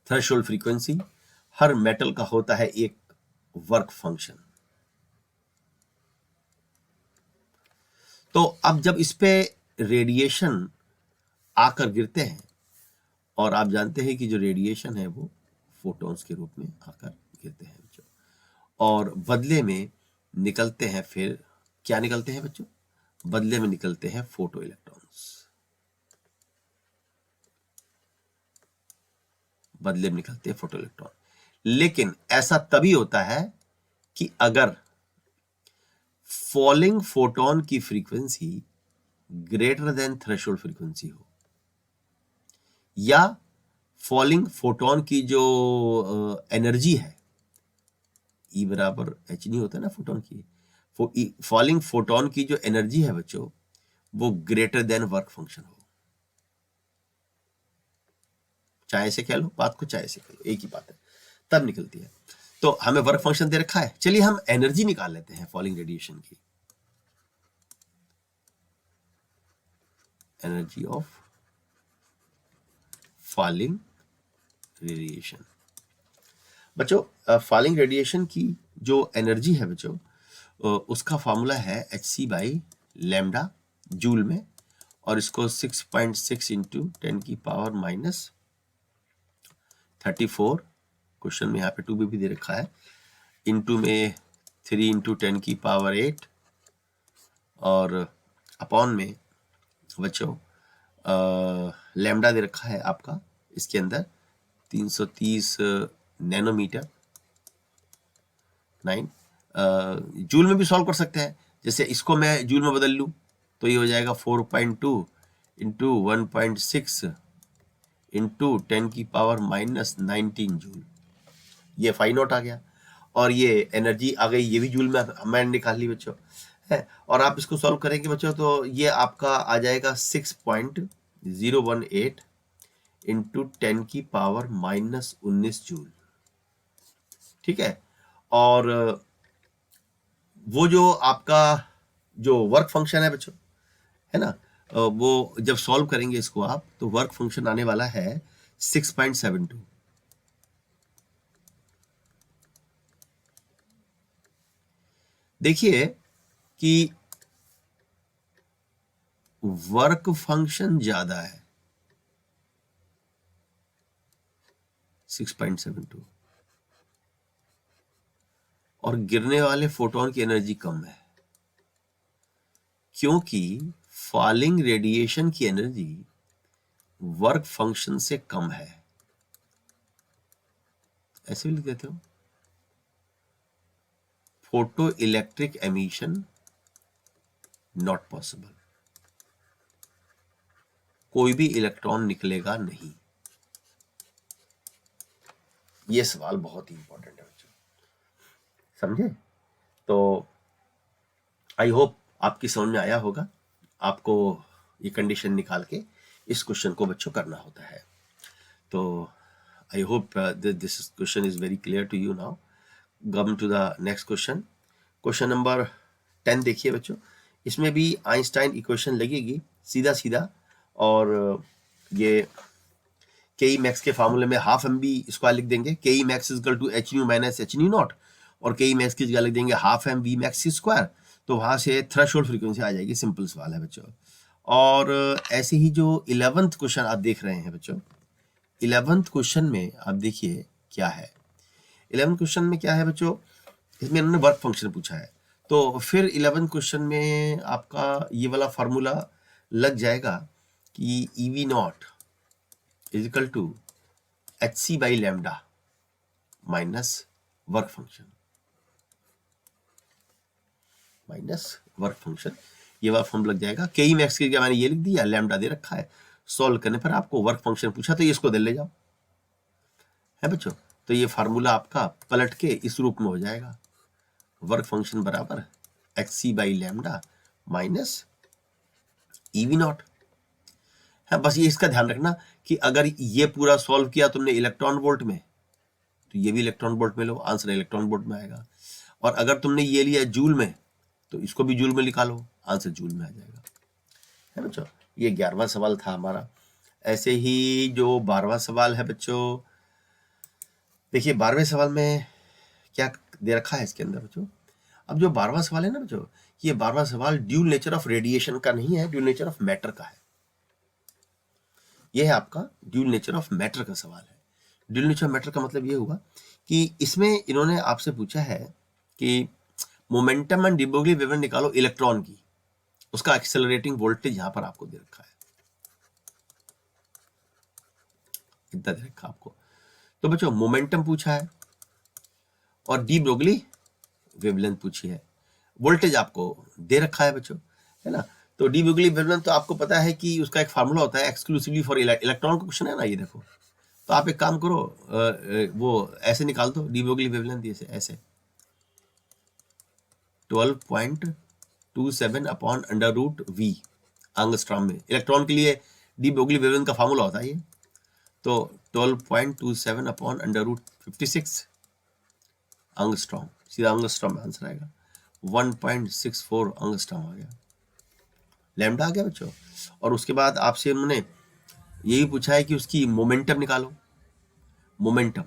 थ्रेशोल्ड फ्रीक्वेंसी, हर मेटल का होता है एक वर्क फंक्शन। तो अब जब इस पे रेडिएशन आकर गिरते हैं, और आप जानते हैं कि जो रेडिएशन है वो फोटॉन्स के रूप में आकर गिरते हैं बच्चों, और बदले में निकलते हैं, फिर क्या निकलते हैं बच्चों, बदले में निकलते हैं फोटो इलेक्ट्रॉन्स, बदले में निकलते हैं फोटो इलेक्ट्रॉन। लेकिन ऐसा तभी होता है कि अगर फॉलिंग फोटोन की frequency greater than threshold frequency हो, या फॉलिंग फोटोन की जो एनर्जी है, ई बराबर एच नहीं होता ना फोटोन की, फॉलिंग फोटोन की जो एनर्जी है बच्चों वो ग्रेटर देन वर्क फंक्शन हो। चाहे से कह लो बात को, चाहे से कह लो, एक ही बात है, तब निकलती है। तो हमें वर्क फंक्शन दे रखा है, चलिए हम एनर्जी निकाल लेते हैं फॉलिंग रेडिएशन की, एनर्जी ऑफ फॉलिंग रेडिएशन। बच्चों फॉलिंग रेडिएशन की जो एनर्जी है बच्चों, उसका फॉर्मूला है H C by lambda joule में, और इसको 6.6 इंटू 10 की पावर माइनस 34, क्वेश्चन में यहाँ पे 2 भी दे रखा है, इंटू में 3 इंटू 10 की पावर 8, और अपॉन में बच्चों लैम्डा दे रखा है आपका इसके अंदर 330 नैनोमीटर 9। जूल में भी सॉल्व कर सकते हैं, जैसे इसको मैं जूल में बदल लूँ तो ये हो जाएगा 4.2 इंटू 1.6 इंटू 10 की पावर माइनस 19 जूल, ये फाई नॉट आ गया, और ये एनर्जी आ गई, ये भी जूल में मैंने निकाल ली बच्चों है। और आप इसको सॉल्व करेंगे बच्चों तो ये आपका आ जाएगा 6.018 इंटू 10 की पावर माइनस 19 जूल, ठीक है। और वो जो आपका जो वर्क फंक्शन है बच्चों, है ना, वो जब सॉल्व करेंगे इसको आप, तो वर्क फंक्शन आने वाला है 6.72। देखिए कि वर्क फंक्शन ज्यादा है 6.72, और गिरने वाले फोटोन की एनर्जी कम है, क्योंकि फॉलिंग रेडिएशन की एनर्जी वर्क फंक्शन से कम है। ऐसे भी लिख देते हो, photo electric emission not possible, कोई भी इलेक्ट्रॉन निकलेगा नहीं। ये सवाल बहुत ही इंपॉर्टेंट है बच्चों, समझे? तो आई होप आपकी समझ में आया होगा। आपको ये कंडीशन निकाल के इस क्वेश्चन को बच्चों करना होता है। तो I hope this question is very clear to you now. Come to the next question, question number 10 देखिए बच्चों। इसमें भी आइंस्टाइन इक्वेशन लगेगी सीधा सीधा, और ये के ई मैक्स के फार्मूले में हाफ एम बी स्क्वायर लिख देंगे, K E max is equal to h nu minus h nu naught, और के ई मैक्स की जगह लिख देंगे half m v max square. तो वहां से थ्रेशोल्ड फ्रीक्वेंसी आ जाएगी। सिंपल सवाल है बच्चों। और ऐसे ही जो 11th क्वेश्चन आप देख रहे हैं बच्चों, 11th क्वेश्चन में आप देखिए क्या है। 11th क्वेश्चन में क्या है बच्चों, इसमें इन्होंने वर्क फंक्शन पूछा है। तो फिर 11th क्वेश्चन में आपका ये वाला फार्मूला लग जाएगा कि E V naught is equal to H C by lambda minus work function, ये वाला फॉर्म लग जाएगा। के ई मैक्स की जगह मैंने ये लिख दिया, लैम्डा दे रखा है। सॉल्व करने पर आपको वर्क फंक्शन पूछा तो ये इसको दे ले जाओ, है बच्चों। तो ये फार्मूला आपका पलट के इस रूप में हो जाएगा, वर्क फंक्शन बराबर H C by lambda minus E V naught है। बस ये इसका ध्यान रखना कि अगर ये पूरा सॉल्व किया तुमने इलेक्ट्रॉन वोल्ट में, तो ये भी इलेक्ट्रॉन वोल्ट में लो, आंसर इलेक्ट्रॉन वोल्ट में आएगा। और अगर तुमने ये लिया जूल में, तो इसको भी जूल में निकालो, आंसर जूल में आ जाएगा, है बच्चों। ये 11वां सवाल था हमारा। ऐसे ही जो 12वां सवाल है बच्चों, देखिए 12वें सवाल में क्या दे रखा है इसके अंदर बच्चों। अब जो 12वां सवाल है ना बच्चों, ये 12वां सवाल ड्यूल नेचर ऑफ रेडिएशन का नहीं है, ड्यूल नेचर ऑफ मैटर का है। ये है आपका ड्यूल नेचर ऑफ मैटर का सवाल है। ड्यूल नेचर ऑफ मैटर का मतलब ये हुआ कि इसमें इन्होंने आपसे पूछा है कि momentum and D Broglie wavelength निकालो इलेक्ट्रॉन की, उसका एक्सेलरेटिंग वोल्टेज यहां पर आपको दे रखा है, इतना दे रखा आपको। तो बच्चों मोमेंटम पूछा है और डी ब्रोगली वेवलेंथ पूछी है, वोल्टेज आपको दे रखा है बच्चों, है ना। तो डी ब्रोगली वेवलेंथ तो आपको पता है कि उसका एक फार्मूला होता है एक्सक्लूसिवली फॉर इलेक्ट्रॉन का क्वेश्चन है ना, ये देखो। तो आप एक काम करो, वो ऐसे निकाल दो डी ब्रोगली वेवलेंथ, ऐसे 12.27 upon under root V angstrom में। इलेक्ट्रॉन के लिए डी ब्रोगली वेवलेंथ का फार्मूला होता है ये। तो 12.27 अपॉन अंडर रूट 56 एंगस्ट्रॉम, सीधा एंगस्ट्रॉम में आंसर आएगा। 1.64 एंगस्ट्रॉम आ गया, लैम्डा आ गया बच्चों। और उसके बाद आपसे उन्होंने यही पूछा है कि उसकी मोमेंटम निकालो, मोमेंटम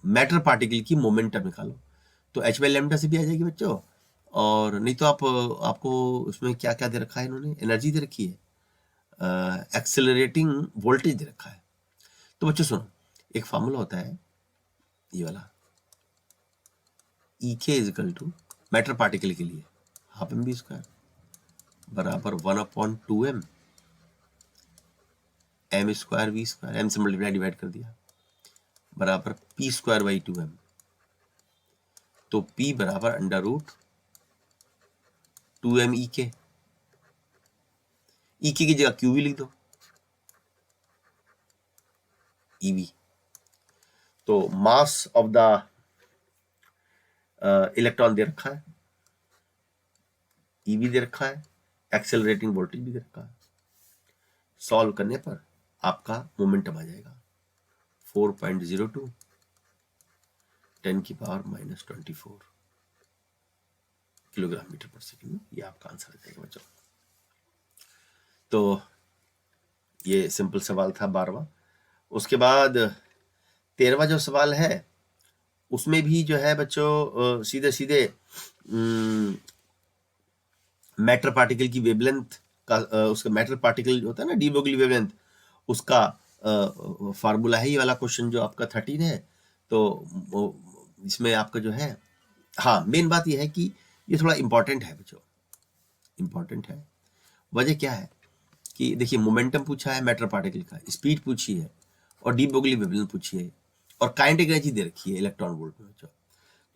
मैटर पार्टिकल की मोमेंटम निकालो। तो एच बाई लैम्डा से भी आ जाएगी बच्चों। और नहीं तो आपको उसमें क्या क्या दे रखा है इन्होंने, एनर्जी दे रखी है, एक्सेलरेटिंग वोल्टेज दे रखा है। तो बच्चों सुनो, एक फार्मूला होता है ये वाला, E K is equal to matter particle के लिए हाफ एम बी स्क्वायर बराबर 1/2m M square V square, M से मल्टीप्लाई डिवाइड कर दिया, बराबर पी स्क्वायर बाई 2m। तो p बराबर अंडर रूट 2m ई के की जगह क्यू भी लिख दो, ईवी। तो मास ऑफ द इलेक्ट्रॉन दे रखा है, ईवी दे रखा है, एक्सेलरेटिंग वोल्टेज भी दे रखा है। सॉल्व करने पर आपका मोमेंटम आ जाएगा 4.02 10⁻⁻24 किलोग्राम मीटर पर सेकेंड में। ये आपका आंसर आ जाएगा बच्चों। तो ये सिंपल सवाल था 12वां। उसके बाद 13वां जो सवाल है उसमें भी जो है बच्चों सीधे सीधे मैटर पार्टिकल की वेवलेंथ का, उसका मैटर पार्टिकल होता है ना डी ब्रोगली वेवलेंथ, उसका फार्मूला है ये वाला क्वेश्चन जो आपका 13 है। तो इसमें आपका जो है, हाँ मेन बात ये है कि ये थोड़ा इंपॉर्टेंट है बच्चों, इंपॉर्टेंट है। वजह क्या है कि देखिए मोमेंटम पूछा है मैटर पार्टिकल का, स्पीड पूछी है, और डी ब्रोगली वेवलेंथ पूछी है, और काइनेटिक एनर्जी दे रखी है इलेक्ट्रॉन वोल्ट में बच्चों।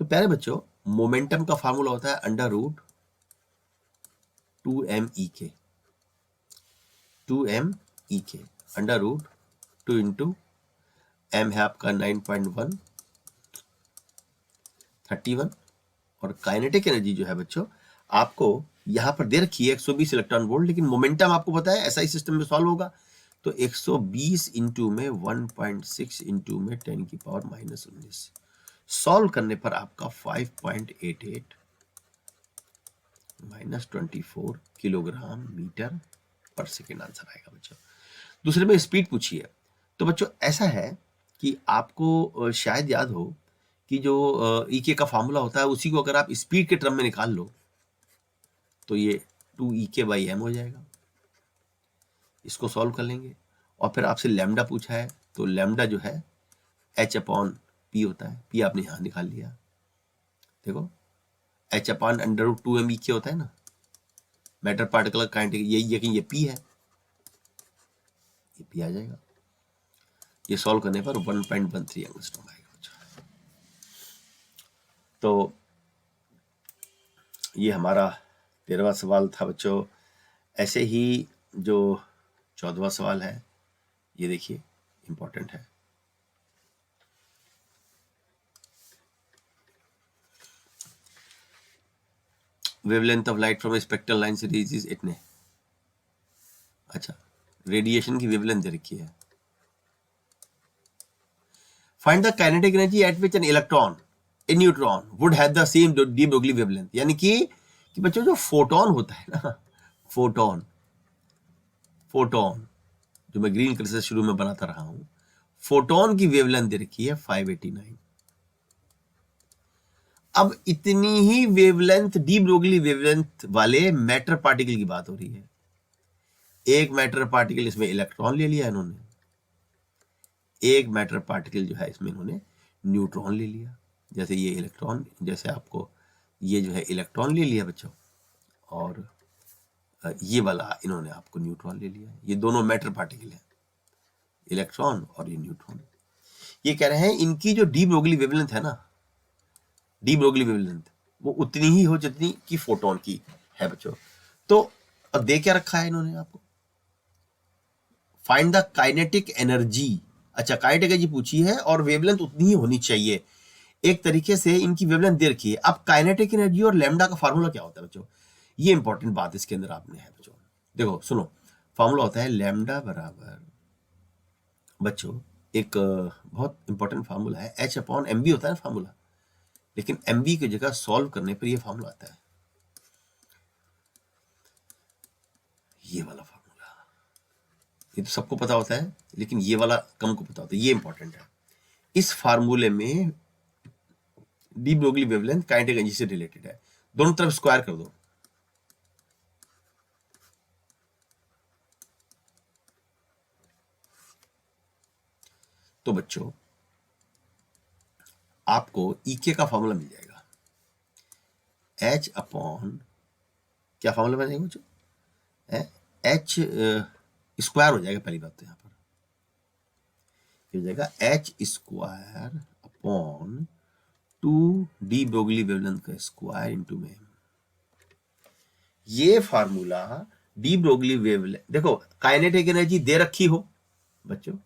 तो पहले बच्चों मोमेंटम का फार्मूला होता है अंडर रूट 2m ई के, 2m ई के अंडर रूट 2 इंटू एम है आपका 9.1 31। और काइनेटिक एनर्जी जो है बच्चों आपको यहां पर दे रखी है 120 इलेक्ट्रॉन वोल्ट, लेकिन मोमेंटम आपको पता है एसआई सिस्टम में सॉल्व होगा तो 120 इंटू में 1.6 इंटू में 10⁻⁻19 सॉल्व करने पर आपका 5.88 -24 किलोग्राम मीटर पर सेकेंड आंसर आएगा बच्चों। दूसरे में स्पीड पूछी है, तो बच्चों ऐसा है कि आपको शायद याद हो कि जो ईके का फार्मूला होता है उसी को अगर आप स्पीड के टर्म में निकाल लो तो ये 2 EK/m हो जाएगा। इसको सॉल्व कर लेंगे और फिर आपसे लैम्डा पूछा है तो लैम्डा जो है H/P होता है, P आपने यहां निकाल लिया। देखो H/√2m EK होता है ना, मैटर पार्टिकल काइनेटिक, ये P है, ये P आ जाएगा। ये सॉल्व करने पर 1.13 एंगस्ट्रॉम आएगा बच्चों। तो ये हमारा 13वां सवाल था बच्चों। ऐसे ही जो 14वां सवाल है ये देखिए इंपॉर्टेंट है। Wavelength of light from spectral line series is इतने। अच्छा, रेडिएशन की वेवलेंथ दे रखी है। Find the kinetic energy at which an electron A neutron would have the same D Broglie wavelength. यानी कि बच्चों जो फोटोन होता है ना, फोटोन जो मैं ग्रीन कलर से शुरू में बनाता रहा हूं, फोटोन की वेवलेंथ दे रखी है 589। अब इतनी ही वेवलेंथ डी ब्रोगली वेवलेंथ वाले मैटर पार्टिकल की बात हो रही है। एक मैटर पार्टिकल इसमें इलेक्ट्रॉन ले लिया इन्होंने, एक मैटर पार्टिकल जो है इसमें इन्होंने न्यूट्रॉन ले लिया। जैसे ये इलेक्ट्रॉन, जैसे आपको ये जो है इलेक्ट्रॉन ले लिया बच्चों, और ये वाला इन्होंने आपको न्यूट्रॉन ले लिया। ये दोनों मैटर पार्टिकल है, इलेक्ट्रॉन और ये न्यूट्रॉन। ये कह रहे हैं इनकी जो डी ब्रोगली वेवलेंथ है ना, डी ब्रोगली वेवलेंथ वो उतनी ही हो जितनी की फोटोन की है बच्चों। तो अब दे क्या रखा है इन्होंने आपको, फाइंड द काइनेटिक एनर्जी। अच्छा, काइनेटिक एनर्जी पूछी है और वेवलेंथ उतनी ही होनी चाहिए। एक तरीके से इनकी वेवलेंथ दे रखी है। अब काइनेटिक एनर्जी और लैम्डा का फार्मूला क्या होता है बच्चों, ये इंपॉर्टेंट बात इसके अंदर आपने है बच्चों। देखो सुनो, फार्मूला होता है लैम्डा बराबर बच्चों, एक बहुत इंपॉर्टेंट फार्मूला है, H/mv होता है ना फार्मूला, लेकिन mv की जगह सॉल्व करने पर ये फार्मूला आता है, ये वाला फार्मूला। ये तो सबको पता होता है लेकिन ये वाला कम को पता होता है, ये इंपॉर्टेंट है। इस फार्मूले में D Broglie wavelength kinetic energy से रिलेटेड है। दोनों तरफ स्क्वायर कर दो, तो बच्चों आपको ईके का फॉर्मूला मिल जाएगा। H अपॉन क्या फॉर्मूला बन जाएगा बच्चों, H स्क्वायर हो जाएगा। पहली बात तो यहां पर हो जाएगा H² upon 2 D Broglie wavelength का स्क्वायर इंटू में। ये फार्मूला डी ब्रोगली वेवलेंथ, देखो काइनेटिक एनर्जी दे रखी हो बच्चों,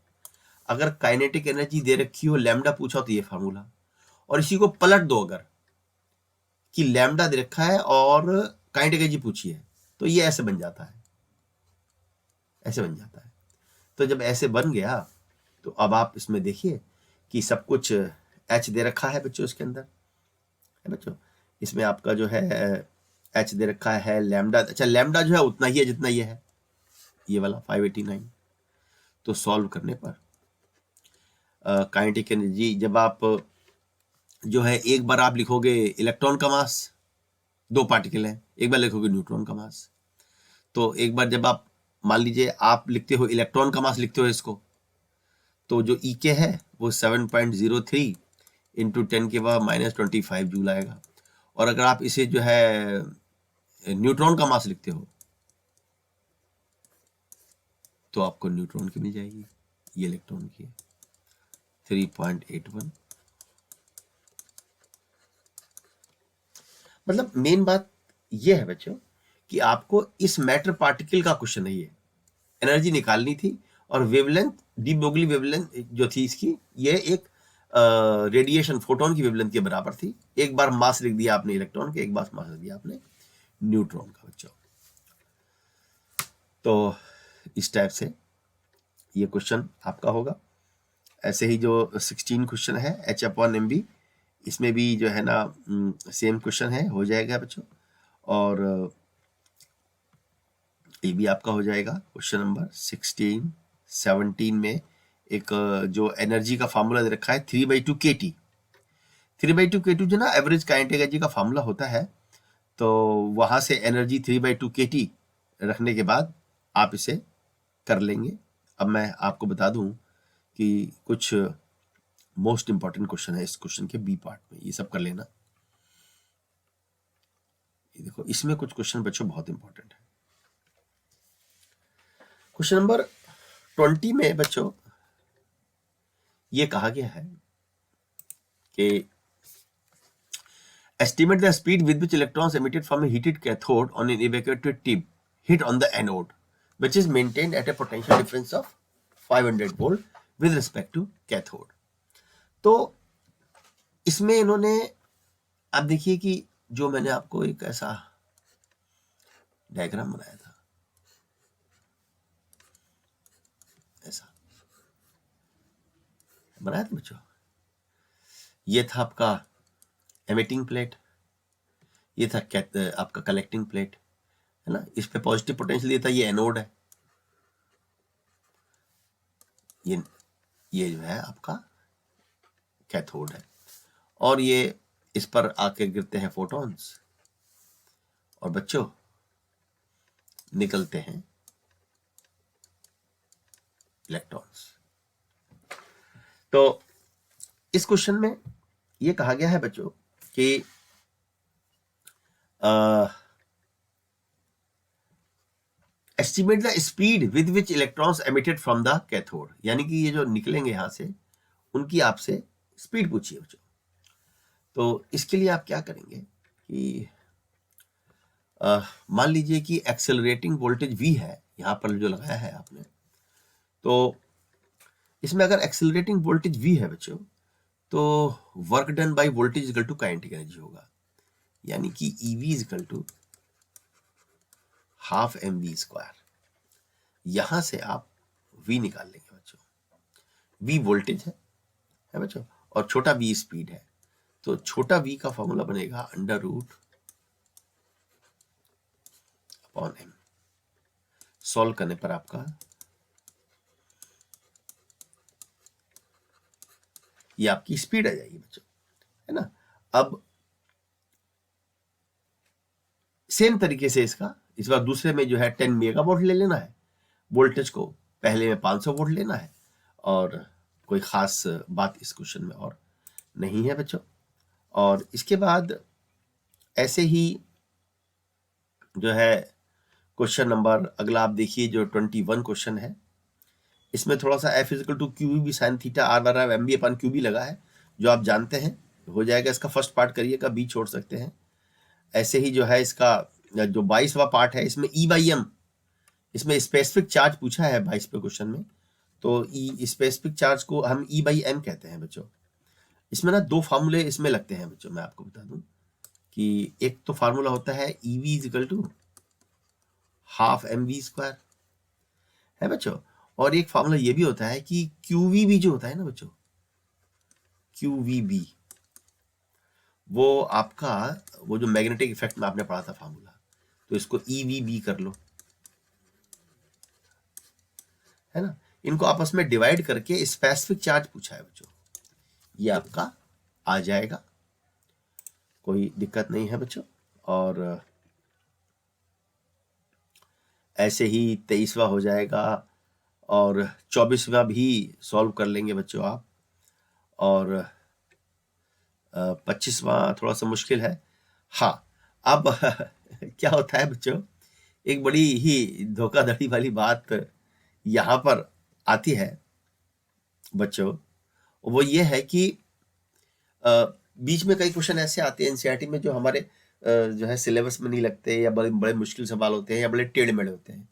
अगर काइनेटिक एनर्जी दे रखी हो, लैम्डा पूछा हो तो ये फार्मूला, और इसी को पलट दो अगर कि लैम्डा दे रखा है और काइनेटिक एनर्जी पूछी है, तो ये ऐसे बन जाता है, ऐसे बन जाता है। तो जब ऐसे बन गया तो अब आप इसमें देखिए कि सब कुछ H दे रखा है बच्चों इसके अंदर है बच्चों। इसमें आपका जो है H दे रखा है, लैम्डा, अच्छा लैम्डा जो है उतना ही है जितना ये है, ये वाला 589। तो सॉल्व करने पर काइनेटिक एनर्जी, जब आप जो है एक बार आप लिखोगे इलेक्ट्रॉन का मास, दो पार्टिकल है, एक बार लिखोगे न्यूट्रॉन का मास। तो एक बार जब आप मान लीजिए आप लिखते हो इलेक्ट्रॉन का मास लिखते हो इसको, तो जो ईके है वो 7.03 इंटू 10⁻⁻25 जूल आएगा। और अगर आप इसे जो है न्यूट्रॉन का मास लिखते हो तो आपको न्यूट्रॉन की मिल जाएगी, ये इलेक्ट्रॉन की है 3.81। मतलब मेन बात ये है बच्चों कि आपको इस मैटर पार्टिकल का क्वेश्चन है, ये एनर्जी निकालनी थी, और वेवलेंथ डी ब्रोगली वेवलेंथ जो थी इसकी, ये एक रेडिएशन फोटोन की वेवलेंथ के बराबर थी। एक बार मास लिख दिया आपने इलेक्ट्रॉन के, एक बार मास लिख दिया आपने न्यूट्रॉन का बच्चों। तो इस टाइप से ये क्वेश्चन आपका होगा। ऐसे ही जो 16 क्वेश्चन है H/mv, इसमें भी जो है ना सेम क्वेश्चन है, हो जाएगा बच्चों। और ये भी आपका हो जाएगा क्वेश्चन नंबर 16, 17 में एक जो एनर्जी का फार्मूला दे रखा है 3/2 kT। 3/2 kT जो ना एवरेज काइनेटिक एनर्जी का फार्मूला होता है, तो वहां से एनर्जी 3/2 kT रखने के बाद आप इसे कर लेंगे। अब मैं आपको बता दूं कि कुछ मोस्ट इंपॉर्टेंट क्वेश्चन है इस क्वेश्चन के बी पार्ट में, ये सब कर लेना। ये देखो, इसमें कुछ क्वेश्चन बच्चों बहुत इंपॉर्टेंट है। क्वेश्चन नंबर 20 में बच्चों ये कहा गया है कि estimate the speed with which electrons emitted from a heated cathode on an evacuated tube hit on the anode, which is maintained at a potential difference of 500 volt with respect to cathode। तो इसमें इन्होंने, आप देखिए कि जो मैंने आपको एक ऐसा डायग्राम बनाया था, ऐसा बनाया था बच्चों। ये था आपका एमिटिंग प्लेट, ये था आपका कलेक्टिंग प्लेट, है ना। इस पे पॉजिटिव पोटेंशियल ये था, ये एनोड है, ये जो है आपका कैथोड है, और ये इस पर आके गिरते हैं फोटॉन्स, और बच्चों निकलते हैं इलेक्ट्रॉन्स। तो इस क्वेश्चन में ये कहा गया है बच्चों कि estimate the speed with which electrons emitted from the cathode, यानी कि ये जो निकलेंगे यहां से, उनकी आपसे स्पीड पूछिए बच्चों। तो इसके लिए आप क्या करेंगे कि मान लीजिए कि एक्सेलरेटिंग वोल्टेज V है, यहां पर जो लगाया है आपने, तो इसमें अगर एक्सेलरेटिंग वोल्टेज V है बच्चों, तो work done by voltage equal to kinetic energy होगा, यानी कि EV equal to half mv²। यहां से आप V निकाल लेंगे बच्चों। V वोल्टेज है बच्चों, और छोटा v स्पीड है, तो छोटा v का फॉर्मूला बनेगा √m। सॉल्व करने पर आपका ये आपकी स्पीड आ जाएगी बच्चों, है ना। अब सेम तरीके से इसका इस बार दूसरे में जो है 10 मेगावाट ले लेना है, वोल्टेज को पहले में 500 वोल्ट लेना है, और कोई खास बात इस क्वेश्चन में और नहीं है बच्चों। और इसके बाद ऐसे ही जो है क्वेश्चन नंबर अगला आप देखिए, जो 21 क्वेश्चन है, इसमें थोड़ा सा F equal to Q B sine theta R बराबर M B upon Q B लगा है, जो आप जानते हैं हो जाएगा। इसका फर्स्ट पार्ट करिएगा, बी छोड़ सकते हैं। ऐसे ही जो है इसका जो 22वां पार्ट है, इसमें E/m, इसमें स्पेसिफिक चार्ज पूछा है 22वें क्वेश्चन में, तो स्पेसिफिक चार्ज को हम E/m कहते हैं बच्चों। इसमें ना दो फार्मूले इसमें लगते हैं बच्चों, मैं आपको बता दूं कि एक तो फार्मूला होता है EV equal to half mv² है बच्चों, और एक फार्मूला ये भी होता है कि QV भी जो होता है ना बच्चों, QVB, वो आपका वो जो मैग्नेटिक इफेक्ट में आपने पढ़ा था फार्मूला, तो इसको EVB कर लो, है ना। इनको आपस में डिवाइड करके स्पेसिफिक चार्ज पूछा है बच्चों, ये आपका आ जाएगा, कोई दिक्कत नहीं है बच्चों। और ऐसे ही 23वां हो जाएगा, और 24वां भी सॉल्व कर लेंगे बच्चों आप, और 25वां थोड़ा सा मुश्किल है। हाँ, अब क्या होता है बच्चों, एक बड़ी ही धोखाधड़ी वाली बात यहाँ पर आती है बच्चों, वो ये है कि बीच में कई क्वेश्चन ऐसे आते हैं एनसीईआरटी में जो हमारे जो है सिलेबस में नहीं लगते, या बड़े बड़े मुश्किल सवाल होते हैं, या बड़े टेढ़े मेढ़े होते हैं,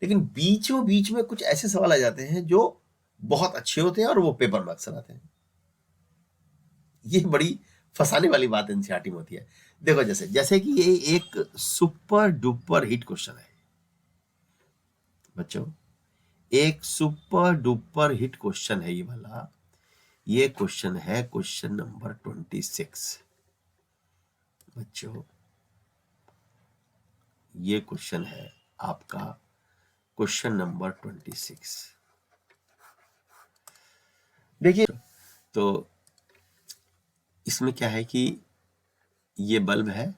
लेकिन बीचों बीच में कुछ ऐसे सवाल आ जाते हैं जो बहुत अच्छे होते हैं और वो पेपर में अक्सर आते हैं। ये बड़ी फंसाने वाली बात एनसीईआरटी में होती है। देखो जैसे जैसे कि ये एक सुपर डुपर हिट क्वेश्चन है बच्चों, एक सुपर डुपर हिट क्वेश्चन है ये वाला। ये क्वेश्चन है क्वेश्चन नंबर 26 बच्चों। ये क्वेश्चन है आपका क्वेश्चन नंबर 26। देखिए तो इसमें क्या है कि ये बल्ब है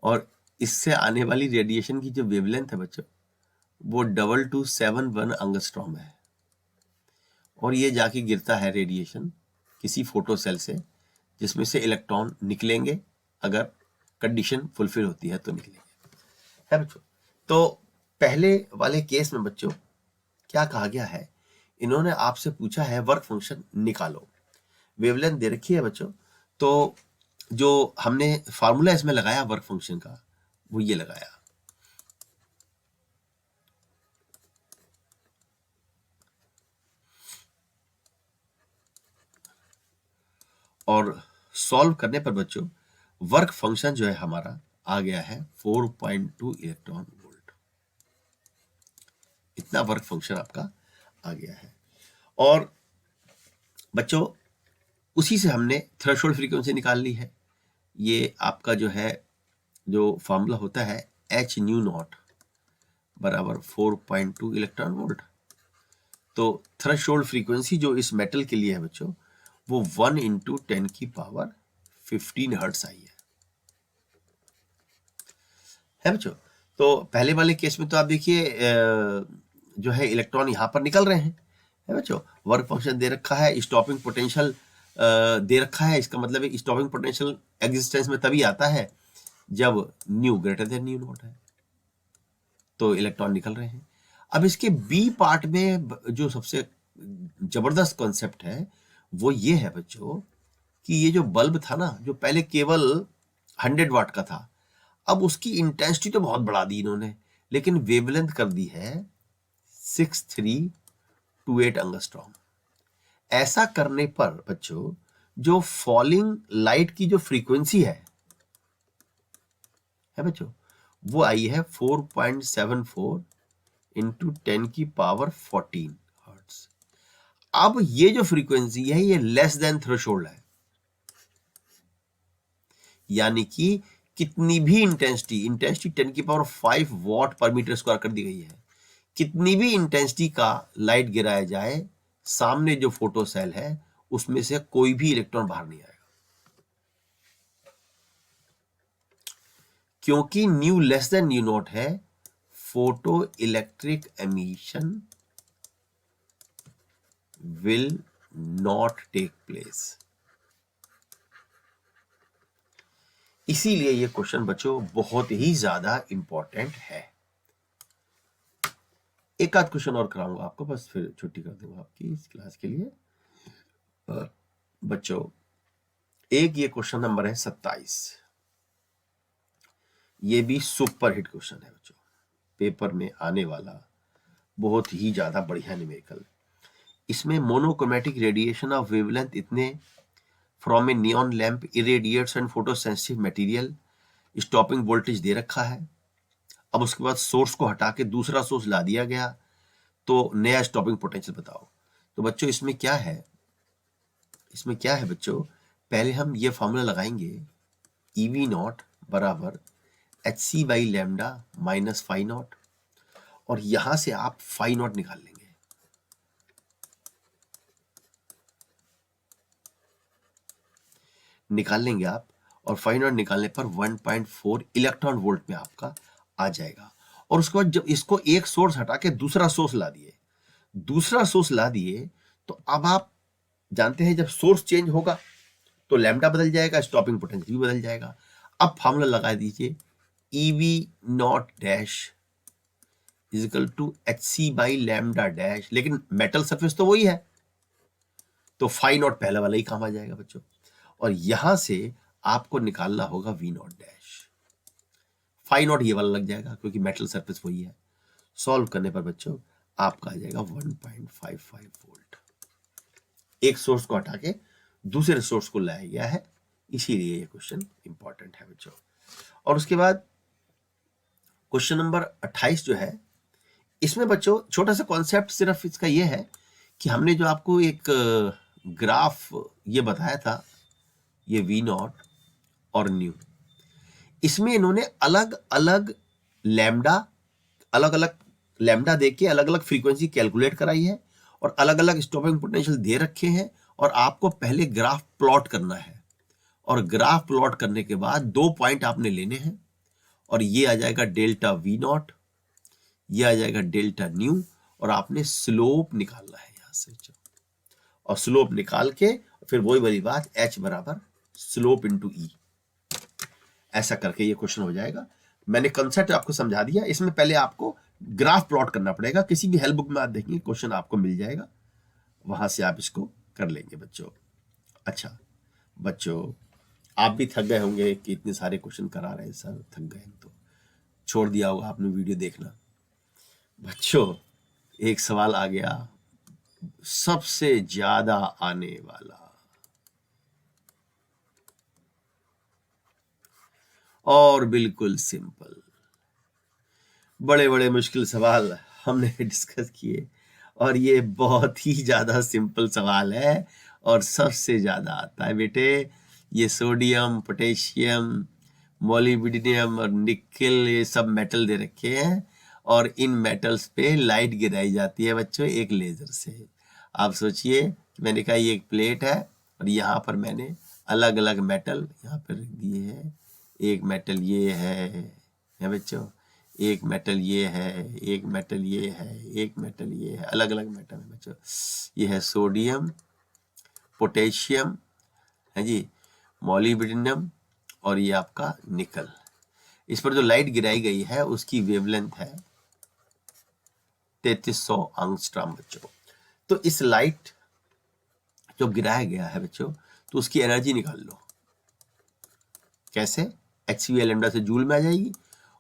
और इससे आने वाली रेडिएशन की जो वेवलेंथ है बच्चों वो 2271 एंगस्ट्रॉम है, और ये जाके गिरता है रेडिएशन किसी फोटो सेल से, जिसमें से इलेक्ट्रॉन निकलेंगे, अगर कंडीशन फुलफिल होती है तो निकलेंगे, है बच्चों। तो पहले वाले केस में बच्चों क्या कहा गया है, इन्होंने आपसे पूछा है वर्क फंक्शन निकालो, वेवलेंथ दे रखी है बच्चों। तो जो हमने फार्मूला इसमें लगाया वर्क फंक्शन का वो ये लगाया, और सॉल्व करने पर बच्चों वर्क फंक्शन जो है हमारा आ गया है 4.2 इलेक्ट्रॉन वोल्ट। इतना वर्क फंक्शन आपका आ गया है। और बच्चों उसी से हमने थ्रेशोल्ड फ्रीक्वेंसी निकाल ली है। ये आपका जो है जो फार्मूला होता है एच न्यू नॉट बराबर 4.2 इलेक्ट्रॉन वोल्ट। तो थ्रेशोल्ड फ्रीक्वेंसी जो इस मेटल के लिए है बच्चों वो 1 × 10⁻15 हर्ट्ज आई है बच्चों। तो पहले वाले केस में तो आप देखिए जो है इलेक्ट्रॉन यहां पर निकल रहे हैं, है बच्चों। वर्क फंक्शन दे रखा है, स्टॉपिंग पोटेंशियल दे रखा है। इसका मतलब है स्टॉपिंग पोटेंशियल एग्जिस्टेंस में तभी आता है जब new greater than nu naught है, तो इलेक्ट्रॉन निकल रहे हैं। अब इसके बी पार्ट में जो सबसे जबरदस्त कॉन्सेप्ट है वो ये है बच्चों कि ये जो बल्ब था ना, जो पहले केवल 100 वाट का था, अब उसकी इंटेंसिटी तो बहुत बढ़ा दी इन्होंने, लेकिन वेवलेंथ कर दी है 6328 एंगस्ट्रॉम। ऐसा करने पर बच्चों जो फॉलिंग लाइट की जो फ्रीक्वेंसी है बच्चों वो आई है 4.74 × 10⁻14 हर्ट्ज। अब ये जो फ्रीक्वेंसी है ये लेस देन थ्रेशोल्ड है, यानी कि कितनी भी इंटेंसिटी 10⁻5 वॉट पर मीटर स्क्वायर कर दी गई है, कितनी भी इंटेंसिटी का लाइट गिराया जाए, सामने जो फोटो सेल है उसमें से कोई भी इलेक्ट्रॉन बाहर नहीं आएगा, क्योंकि nu less than nu naught है। Photoelectric emission will not take place. इसीलिए ये क्वेश्चन बच्चों बहुत ही ज्यादा इंपॉर्टेंट है। एक आध क्वेश्चन और कराऊंगा आपको, बस फिर छुट्टी कर दूंगा आपकी इस क्लास के लिए। बच्चों एक ये क्वेश्चन नंबर है 27। ये भी सुपर हिट क्वेश्चन है बच्चों, पेपर में आने वाला बहुत ही ज्यादा बढ़िया न्यूमेरिकल। इसमें मोनोक्रोमेटिक रेडिएशन ऑफ वेवलेंथ इतने from a neon lamp irradiates and photosensitive material, stopping voltage दे रखा है। अब उसके बाद सोर्स को हटा के दूसरा सोर्स ला दिया गया, तो नया स्टॉपिंग पोटेंशियल बताओ। तो बच्चों इसमें क्या है, इसमें क्या है बच्चों, पहले हम ये फॉर्मूला लगाएंगे EV नॉट बराबर hc/λ माइनस फाई नॉट, और यहां से आप फाई नॉट निकाल लेंगे। आप, और फाई नॉट निकालने पर 1.4 इलेक्ट्रॉन वोल्ट में आपका आ जाएगा। और उसके बाद जब इसको एक सोर्स हटा के दूसरा सोर्स ला दिए, तो अब आप जानते हैं जब सोर्स चेंज होगा तो लैम्डा बदल जाएगा, स्टॉपिंग पोटेंशियल भी बदल जाएगा। अब फार्मूला लगा दीजिए EV nought dash is equal to hc/λ dash, लेकिन मेटल सरफेस तो वही है, तो फाई नॉट पहला वाला ही काम आ जाएगा बच्चों। और यहां से आपको निकालना होगा V nought dash, phi nought ये वाला लग जाएगा क्योंकि मेटल सरफेस वही है। सॉल्व करने पर बच्चों आपका आ जाएगा 1.55 वोल्ट। एक सोर्स को हटा के दूसरे सोर्स को लाया गया है, इसीलिए ये क्वेश्चन इंपॉर्टेंट है बच्चों। और उसके बाद क्वेश्चन नंबर 28 जो है, इसमें बच्चों छोटा सा कॉन्सेप्ट सिर्फ इसका ये है कि हमने जो आपको एक ग्राफ ये बताया था, ये वी नॉट और न्यू, इसमें इन्होंने अलग अलग लैम्डा देके अलग अलग फ्रीक्वेंसी कैलकुलेट कराई है और अलग अलग स्टॉपिंग पोटेंशियल दे रखे हैं, और आपको पहले ग्राफ प्लॉट करना है, और ग्राफ प्लॉट करने के बाद 2 पॉइंट आपने लेने हैं, और ये आ जाएगा डेल्टा वी नॉट, ये आ जाएगा डेल्टा न्यू, और आपने स्लोप निकालना है यहां से, और स्लोप निकाल के फिर वही वाली बात h बराबर स्लोप इंटू ई, ऐसा करके ये क्वेश्चन हो जाएगा। मैंने कंसेप्ट आपको समझा दिया, इसमें पहले आपको ग्राफ प्लॉट करना पड़ेगा, किसी भी हेल्प बुक में आप देखेंगे क्वेश्चन आपको मिल जाएगा, वहां से आप इसको कर लेंगे बच्चों। अच्छा बच्चों, आप भी थक गए होंगे कि इतने सारे क्वेश्चन करा रहे हैं सर, थक गए तो छोड़ दिया होगा आपने वीडियो देखना। बच्चों एक सवाल आ गया, सबसे ज्यादा आने वाला और बिल्कुल सिंपल, बड़े बड़े मुश्किल सवाल हमने डिस्कस किए, और ये बहुत ही ज्यादा सिंपल सवाल है और सबसे ज्यादा आता है बेटे। ये सोडियम, पोटेशियम, मोलिब्डेनम और निकेल, ये सब मेटल दे रखे हैं, और इन मेटल्स पे लाइट गिराई जाती है बच्चों एक लेजर से। आप सोचिए, मैंने कहा ये एक प्लेट है और यहाँ पर मैंने अलग अलग मेटल यहाँ पर रख दिए हैं। एक मेटल ये है बच्चों, एक मेटल ये है, एक मेटल ये है, एक मेटल ये है, अलग अलग मेटल है बच्चों। ये है सोडियम, पोटेशियम है जी, मोलिब्डेनम, और ये आपका निकल। इस पर जो लाइट गिराई गई है उसकी वेवलेंथ है 3300 एंगस्ट्रॉम बच्चों। तो इस लाइट जो गिराया गया है बच्चों, तो उसकी एनर्जी निकाल लो। कैसे? hc लैम्डा से जूल में आ जाएगी,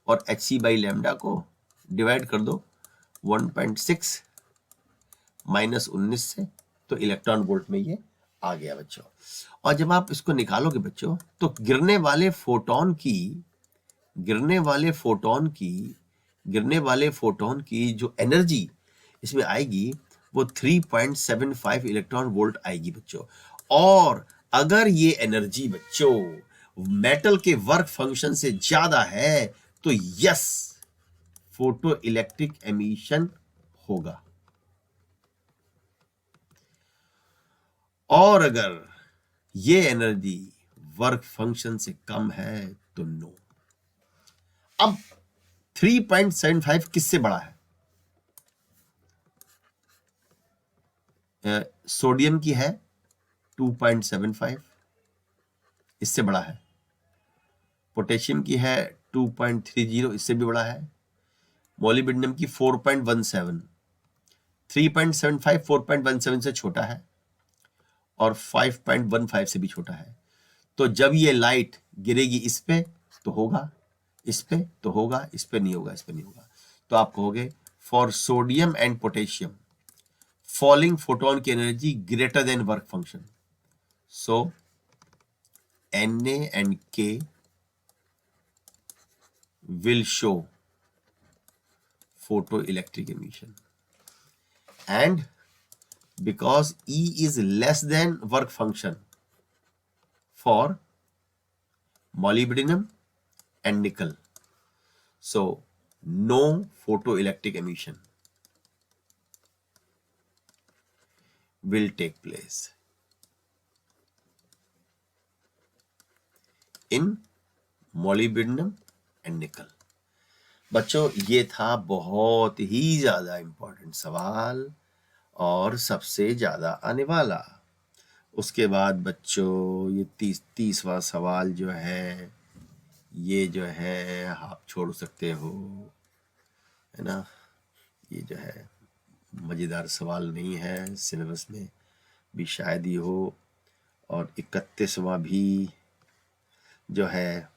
और hc बाई लैम्डा को डिवाइड कर दो 1.6 माइनस 19 से, तो इलेक्ट्रॉन वोल्ट में ये आ गया बच्चों। और जब आप इसको निकालोगे बच्चों, तो गिरने वाले फोटोन की जो एनर्जी इसमें आएगी वो 3.75 इलेक्ट्रॉन वोल्ट आएगी बच्चों। और अगर ये एनर्जी बच्चों मेटल के वर्क फंक्शन से ज्यादा है तो यस, फोटो इलेक्ट्रिक एमिशन होगा, और अगर ये एनर्जी वर्क फंक्शन से कम है तो नो। अब 3.75 किससे बड़ा है? सोडियम की है 2.75, इससे बड़ा है। पोटेशियम की है 2.30, इससे भी बड़ा है। मोलिब्डेनम की 4.17, 3.75 4.17 से छोटा है, और 5.15 से भी छोटा है। तो जब ये लाइट गिरेगी इस पे तो होगा, इस पे तो होगा, इस पे नहीं होगा, इस पे नहीं होगा। तो आप कहोगे for sodium and potassium falling photon की energy greater than work function, so Na and K will show photoelectric emission, and because E is less than work function for molybdenum and nickel, so no photoelectric emission will take place in molybdenum and nickel। बच्चों ये था बहुत ही ज्यादा important सवाल और सबसे ज्यादा आने वाला। उसके बाद बच्चों ये 30वां सवाल जो है, ये जो है आप छोड़ सकते हो, है ना। ये जो है मजेदार सवाल नहीं है, सिलेबस में भी शायद ही हो। और 31वां भी जो है,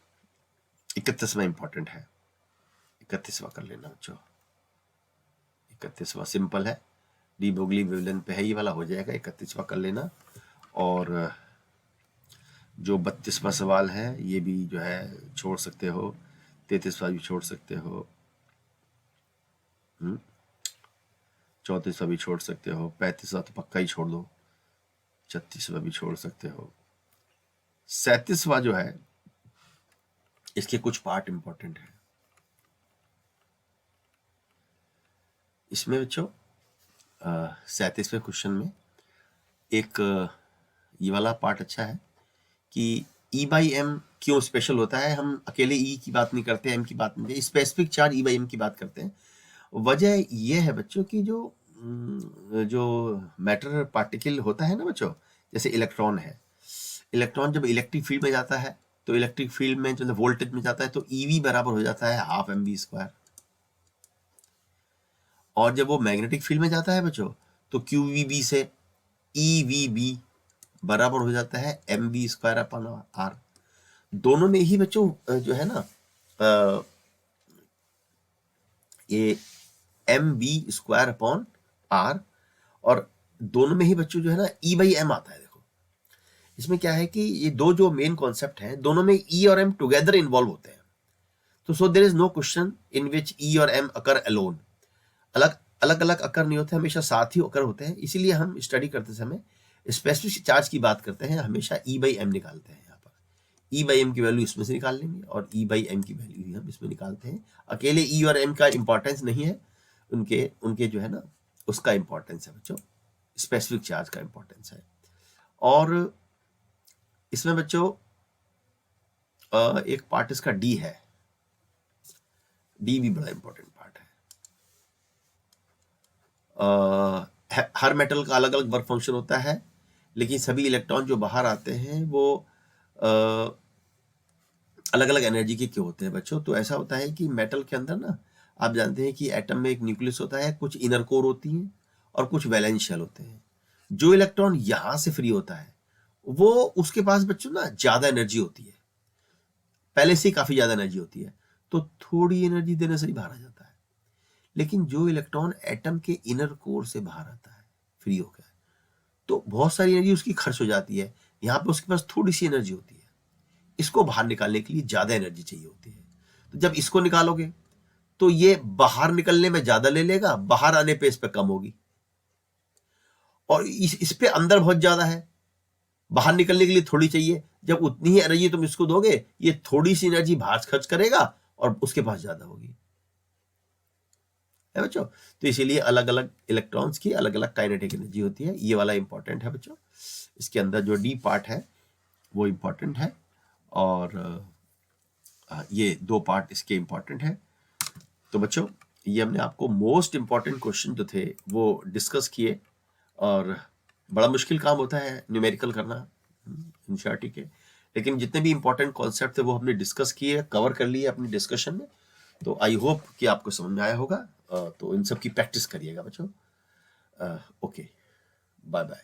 31वां इंपॉर्टेंट है, 31वां कर लेना बच्चों। 31वां सिंपल है, डी ब्रोगली वेवलेंथ पे है, ये वाला हो जाएगा, 31वां कर लेना। और जो 32वां सवाल है ये भी जो है छोड़ सकते हो, 33वां भी छोड़ सकते हो, 34वां भी छोड़ सकते हो, 35वां तो पक्का ही छोड़ दो, 36वां भी छोड़ सकते हो, 37वां जो है इसके कुछ पार्ट इंपॉर्टेंट है। इसमें बच्चों 37वें क्वेश्चन में एक ये वाला पार्ट अच्छा है कि E/m क्यों स्पेशल होता है। हम अकेले E की बात नहीं करते, M की बात नहीं करते, स्पेसिफिक चार्ज E/m की बात करते हैं। वजह ये है बच्चों कि जो मैटर पार्टिकल होता है ना बच्चों, जैसे इलेक्ट्रॉन है, इलेक्ट्रॉन जब इलेक्ट्रिक फील्ड में जाता है तो इलेक्ट्रिक फील्ड में जब वोल्टेज में जाता है तो EV बराबर हो जाता है हाफ mv²। और जब वो मैग्नेटिक फील्ड में जाता है बच्चों तो QVB से EVB बराबर हो जाता है mv²/r। दोनों में ही बच्चों जो है ना ये mv²/r, और दोनों में ही बच्चों जो है ना E/m आता है। देखो इसमें क्या है कि ये दो जो मेन कॉन्सेप्ट हैं दोनों में E और M टुगेदर इन्वॉल्व होते हैं। तो so there is no question in which E और M अकर अलोन। अलग अलग अलग अकर नहीं होते, हमेशा साथ ही अकर होते हैं। इसीलिए हम स्टडी करते समय स्पेसिफिक चार्ज की बात करते हैं हमेशा E/m निकालते हैं। यहाँ पर E/m की वैल्यू इसमें से निकाल लेंगे और E/m की वैल्यू भी हम इसमें निकालते हैं। अकेले E और M का इंपॉर्टेंस नहीं है, उनके उनके जो है ना उसका इंपॉर्टेंस है बच्चों, स्पेसिफिक चार्ज का इंपॉर्टेंस है। और इसमें बच्चों एक पार्ट इसका डी है, डी भी बड़ा इंपॉर्टेंट पार्ट है। हर मेटल का अलग अलग वर्क फंक्शन होता है, लेकिन सभी इलेक्ट्रॉन जो बाहर आते हैं वो अलग अलग एनर्जी के क्यों होते हैं बच्चों। तो ऐसा होता है कि मेटल के अंदर ना आप जानते हैं कि एटम में एक न्यूक्लियस होता है, कुछ इनर कोर होती हैं और कुछ वैलेंस शेल होते हैं। जो इलेक्ट्रॉन यहां से फ्री होता है वो उसके पास बच्चों ना ज्यादा एनर्जी होती है, पहले से ही काफी ज्यादा एनर्जी होती है, तो थोड़ी एनर्जी देने से ही बाहर आ जाता है। लेकिन जो इलेक्ट्रॉन एटम के इनर कोर से बाहर आता है फ्री होकर, तो बहुत सारी एनर्जी उसकी खर्च हो जाती है। यहाँ पे उसके पास थोड़ी सी एनर्जी होती है, इसको बाहर निकालने के लिए ज्यादा एनर्जी चाहिए होती है। तो जब इसको निकालोगे तो ये बाहर निकलने में ज्यादा ले लेगा, बाहर आने पे इस पे कम होगी। और इस पे अंदर बहुत ज्यादा है, बाहर निकलने के लिए थोड़ी चाहिए। जब उतनी ही एनर्जी तुम इसको दोगे, ये थोड़ी सी एनर्जी बाहर खर्च करेगा और उसके पास ज्यादा होगी, है बच्चों। तो इसीलिए अलग अलग इलेक्ट्रॉन्स की अलग अलग काइनेटिक एनर्जी होती है। ये वाला इंपॉर्टेंट है बच्चों, इसके अंदर जो डी पार्ट है वो इंपॉर्टेंट है, और ये दो पार्ट इसके इंपॉर्टेंट है। तो बच्चों ये हमने आपको मोस्ट इंपॉर्टेंट क्वेश्चन जो थे वो डिस्कस किए, और बड़ा मुश्किल काम होता है न्यूमेरिकल करना एनसीईआरटी के, लेकिन जितने भी इंपॉर्टेंट कॉन्सेप्ट थे वो हमने डिस्कस किए, कवर कर लिए अपनी डिस्कशन में। तो आई होप कि आपको समझ में आया होगा। तो इन सब की प्रैक्टिस करिएगा बच्चों। Okay, bye bye.